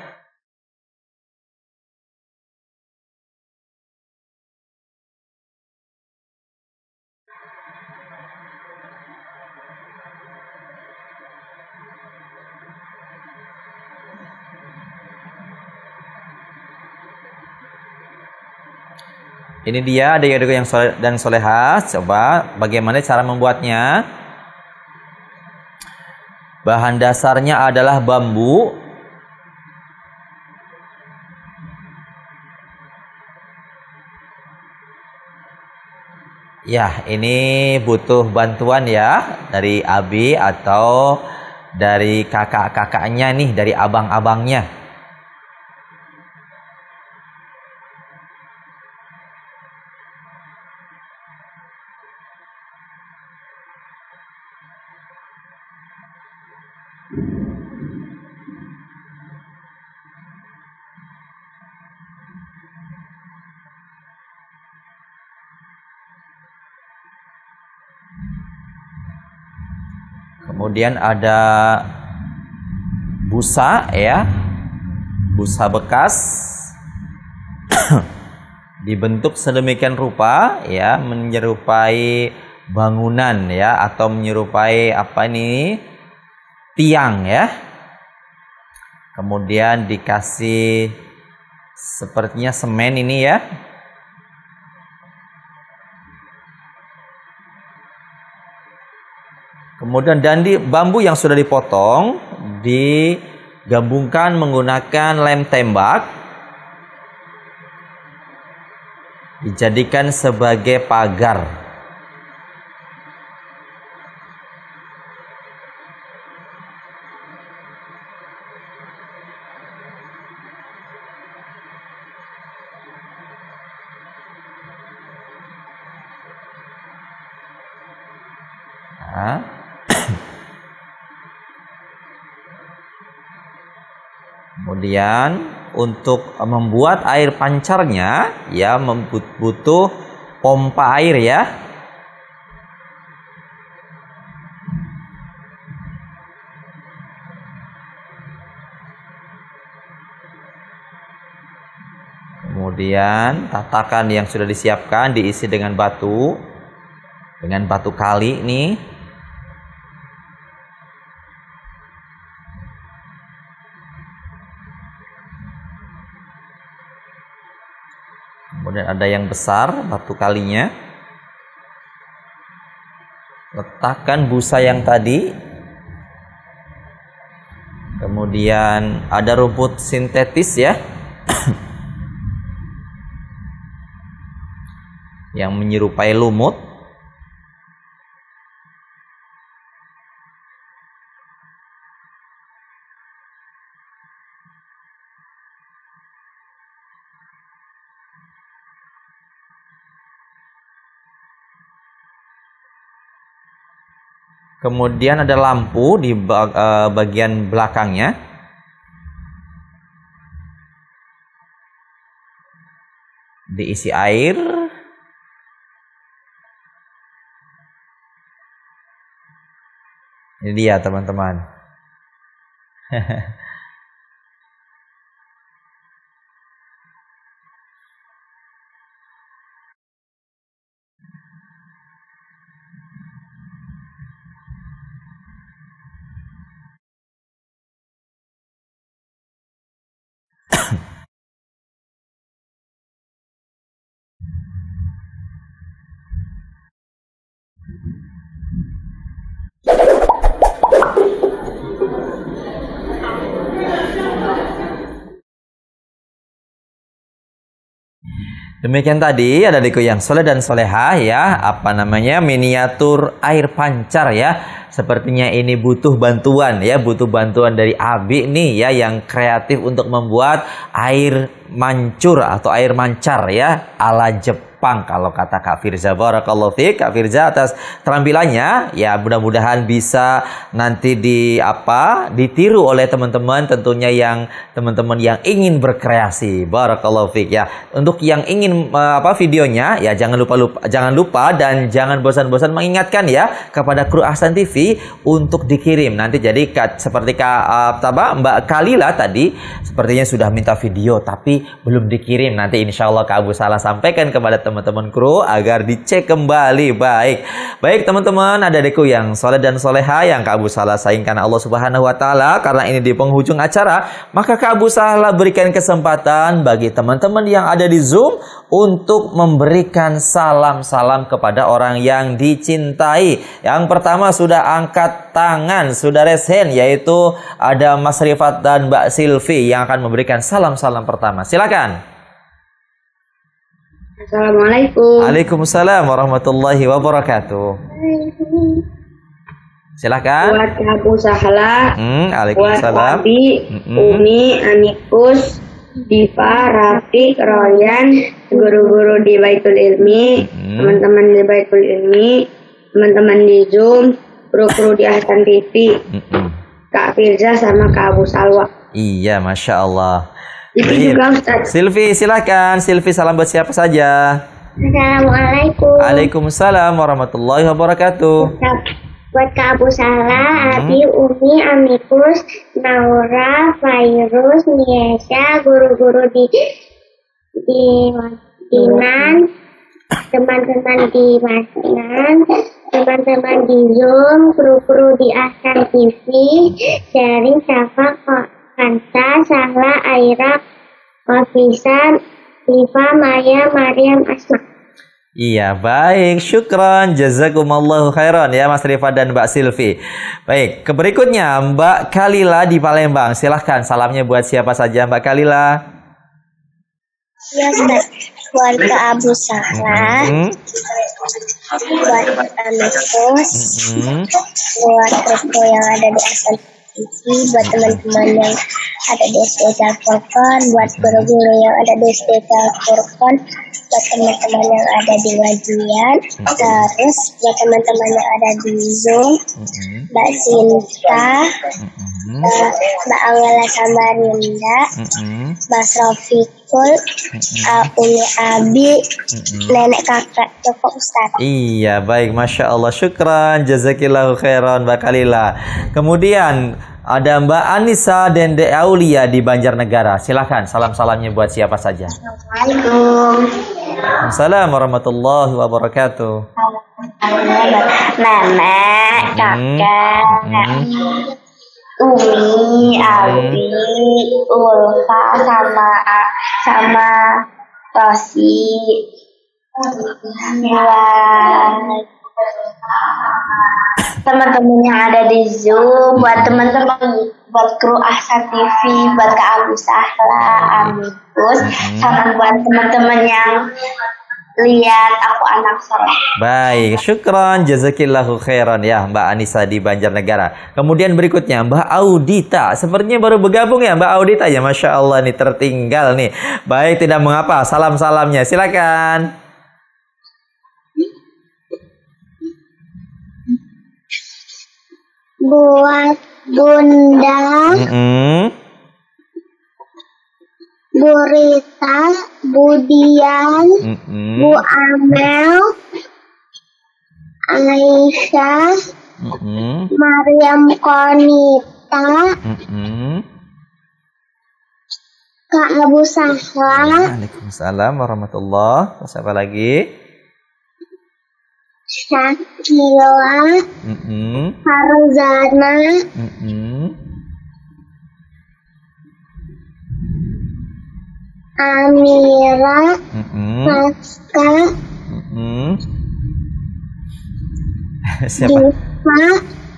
Ini dia adik-adikku yang soleh dan soleha. Coba bagaimana cara membuatnya. Bahan dasarnya adalah bambu. Ya, ini butuh bantuan ya dari Abi atau dari kakak-kakaknya nih, dari abang-abangnya. Kemudian ada busa ya, busa bekas dibentuk sedemikian rupa ya, menyerupai bangunan ya, atau menyerupai apa ini, tiang ya. Kemudian dikasih sepertinya semen ini ya. Kemudian dan di bambu yang sudah dipotong digabungkan menggunakan lem tembak, dijadikan sebagai pagar. Nah. Kemudian untuk membuat air pancarnya ya butuh pompa air ya. Kemudian tatakan yang sudah disiapkan diisi dengan batu kali nih. Kemudian ada yang besar, batu kalinya. Letakkan busa yang tadi. Kemudian ada rumput sintetis ya. Yang menyerupai lumut. Kemudian ada lampu di bagian belakangnya. Diisi air. Ini dia teman-teman. Demikian tadi ada adikku yang soleh dan solehah ya, apa namanya, miniatur air pancar ya. Sepertinya ini butuh bantuan ya, butuh bantuan dari Abi nih ya, yang kreatif untuk membuat air mancur atau air mancar ya ala Jepang kalau kata Kak Firza. Barakallahu fiik Kak Firza atas terampilannya ya, mudah-mudahan bisa nanti ditiru oleh teman-teman, tentunya yang teman-teman yang ingin berkreasi. Barakallahu fiik ya. Untuk yang ingin videonya ya, jangan lupa dan jangan bosan-bosan mengingatkan ya kepada kru Ahsan TV untuk dikirim nanti. Jadi seperti Mbak Kalila tadi sepertinya sudah minta video tapi belum dikirim, nanti insya Allah Kak Abu Salah sampaikan kepada teman-teman kru agar dicek kembali. Baik teman-teman, ada adikku yang soleh dan soleha yang Kak Abu Salah sayangkan Allah Subhanahu Wa Taala, karena ini di penghujung acara, maka Kak Abu Salah berikan kesempatan bagi teman-teman yang ada di Zoom untuk memberikan salam-salam kepada orang yang dicintai. Yang pertama sudah angkat tangan, sudah raise hand, yaitu ada Mas Rifat dan Mbak Silvi yang akan memberikan salam-salam pertama. Silakan. Assalamualaikum. Waalaikumsalam warahmatullahi wabarakatuh. Silakan. Buat Abu Sahla, buat Waalaikumsalam. Abi, Umi, Amikus, Diva, Rafiq, Royan, guru-guru di Baitul Ilmi, teman-teman di Baitul Ilmi, teman-teman di Zoom, kru-kru di Ahsan TV, Kak Firza sama Kak Abu Salwa. Iya, Masya Allah. Itu juga Ustaz. Silvi, silakan. Silvi, salam buat siapa saja? Assalamualaikum. Waalaikumsalam warahmatullahi wabarakatuh. Buat Kak Abu Salah, Abi, Umi, Amikus, Naura, Fairuz, Niesha, guru-guru di Masinan, teman-teman di Masinan, teman-teman di Zoom, kru-kru di Ahsan TV, Sharing, Syafa, Kansa, Sahla, Aira, Wafisa, Diva, Maya, Mariam, Asma. Iya, baik. Syukran. Jazakumallahu khairan ya Mas Rifa dan Mbak Silvi. Baik, ke berikutnya Mbak Kalila di Palembang. Silahkan salamnya buat siapa saja Mbak Kalila. Ya, Ustaz. Buat ke Abu Sahla, buat Amikus, buat kru yang ada di Ahsan TV, buat teman-teman yang ada di SD Al-Furqan, buat guru-guru yang ada di SD Al-Furqan, buat teman-teman yang ada di Wajian, terus buat teman-teman yang ada di Zoom, Mbak Sinta, Mbak Angela Samarinda, Mas Rofikul, Umi Abi, nenek kakak, cukup Ustaz. Iya, baik. Masya Allah. Syukran. Jazakillahu khairan Mbak Kalila. Kemudian ada Mbak Anissa Dende Aulia di Banjarnegara. Silakan salam-salamnya buat siapa saja. Assalamualaikum. Assalamualaikum warahmatullahi wabarakatuh. Nenek, kakak, Umi, Abi, Ulfa, sama Rosi. Buat teman-teman yang ada di Zoom, buat teman-teman, buat kru Ahsan TV, buat Kak Abu Sahla, Amikus, sama buat teman-teman yang lihat aku anak soleh. Baik, syukran, jazakillahu khairan ya Mbak Anissa di Banjarnegara. Kemudian berikutnya Mbak Audita. Sepertinya baru bergabung ya Mbak Audita ya. Masya Allah nih, tertinggal nih. Baik, tidak mengapa. Salam-salamnya silakan. Buat Bunda, Bu Rita, Bu Dian, Bu Amel, Aisyah, Mariam Konita, Kak Abu Sahla, Waalaikumsalam warahmatullahi wabarakatuh. Siapa lagi? Syakila, Farzana, Amira, Maska, Diva,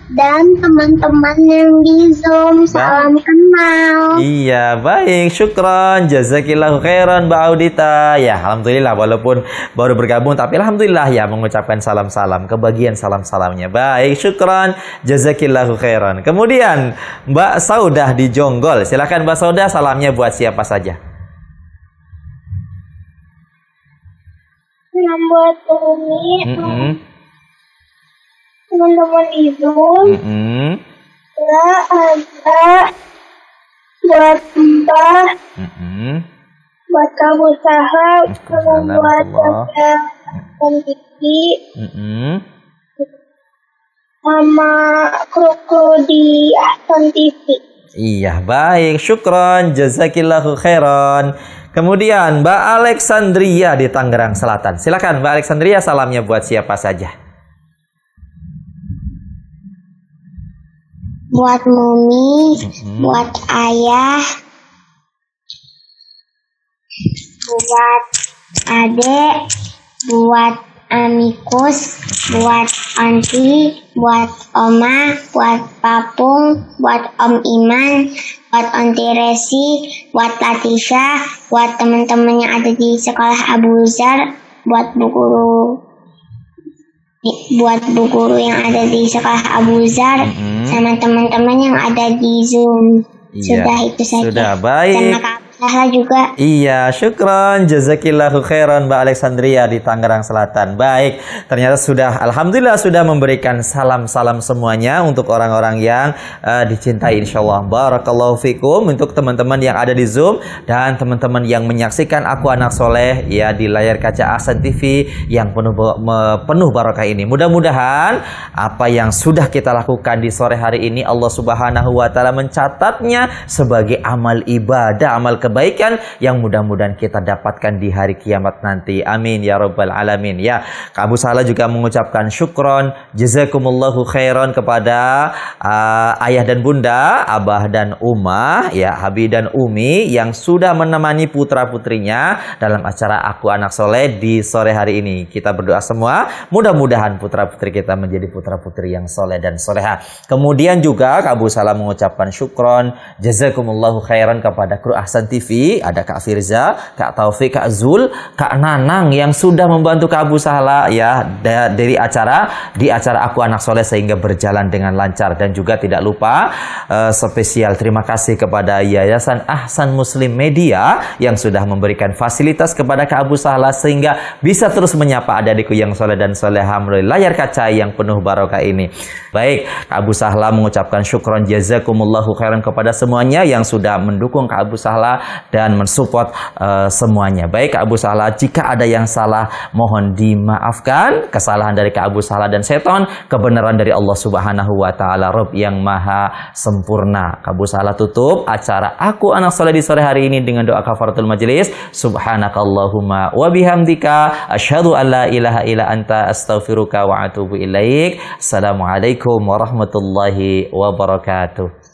dan teman-teman yang di Zoom. Salam kenal. Iya, baik. Syukran. Jazakillahu khairan Mbak Audita. Ya, alhamdulillah walaupun baru bergabung tapi alhamdulillah ya mengucapkan salam-salam, kebagian salam-salamnya. Baik, syukran. Jazakillahu khairan. Kemudian Mbak Saudah di Jonggol. Silakan Mbak Saudah, salamnya buat siapa saja. Salam buat Umi, teman-teman di Zoom, buat Mbak, buat kamu sahab, buat Kiki, sama kru-kru di Ahsan TV. Iya, baik. Syukron. Jazakillahu khairan. Kemudian Mbak Alexandria di Tangerang Selatan. Silakan Mbak Alexandria, salamnya buat siapa saja. Buat Mumi, buat Ayah, buat Adek, buat amikus, buat Anti, buat Oma, buat Papung, buat Om Iman, buat Onti Resi, buat Latisha, buat teman-teman yang ada di sekolah Abu Zar, buat bu guru yang ada di sekolah Abu Zar, sama teman-teman yang ada di Zoom. Sudah itu saja. Sudah, baik. Sama Kak Sahla juga. Iya, syukron, jazakillahu khairan Mbak Alexandria di Tangerang Selatan. Baik, ternyata sudah, alhamdulillah sudah memberikan salam-salam semuanya untuk orang-orang yang dicintai insyaallah. Barakallahu fikum untuk teman-teman yang ada di Zoom dan teman-teman yang menyaksikan Aku Anak Soleh ya di layar kaca Ahsan TV yang penuh barokah ini. Mudah-mudahan apa yang sudah kita lakukan di sore hari ini Allah Subhanahu wa taala mencatatnya sebagai amal ibadah, amal kebaikan yang mudah-mudahan kita dapatkan di hari kiamat nanti. Amin ya rabbal alamin. Ya, Kak Abu Sahla juga mengucapkan syukron, jazakumullahu khairan kepada ayah dan bunda, abah dan umah, ya Habib dan Umi yang sudah menemani putra-putrinya dalam acara Aku Anak Soleh di sore hari ini. Kita berdoa semua, mudah-mudahan putra-putri kita menjadi putra-putri yang soleh dan soleha. Kemudian juga Kak Abu Sahla mengucapkan syukron, jazakumullahu khairan kepada kru Ahsan TV, ada Kak Firza, Kak Taufik, Kak Zul, Kak Nanang yang sudah membantu Kak Abu Sahla ya dari di acara Aku Anak Soleh sehingga berjalan dengan lancar. Dan juga tidak lupa spesial terima kasih kepada Yayasan Ahsan Muslim Media yang sudah memberikan fasilitas kepada Kak Abu Sahla sehingga bisa terus menyapa adik-adikku yang soleh dan soleha melalui layar kaca yang penuh barokah ini. Baik, Kak Abu Sahla mengucapkan syukron jazakumullahu khairan kepada semuanya yang sudah mendukung Kak Abu Sahla dan mensupport semuanya. Baik Kak Abu Sahla, jika ada yang salah mohon dimaafkan. Kesalahan dari Kak Abu Sahla dan seton, kebenaran dari Allah Subhanahu wa taala Rabb yang maha sempurna. Kak Abu Sahla tutup acara Aku Anak Soleh di sore hari ini dengan doa kafaratul majelis. Subhanakallahumma wa bihamdika asyhadu an la ilaha illa anta astaghfiruka wa atubu ilaik. Assalamualaikum warahmatullahi wabarakatuh.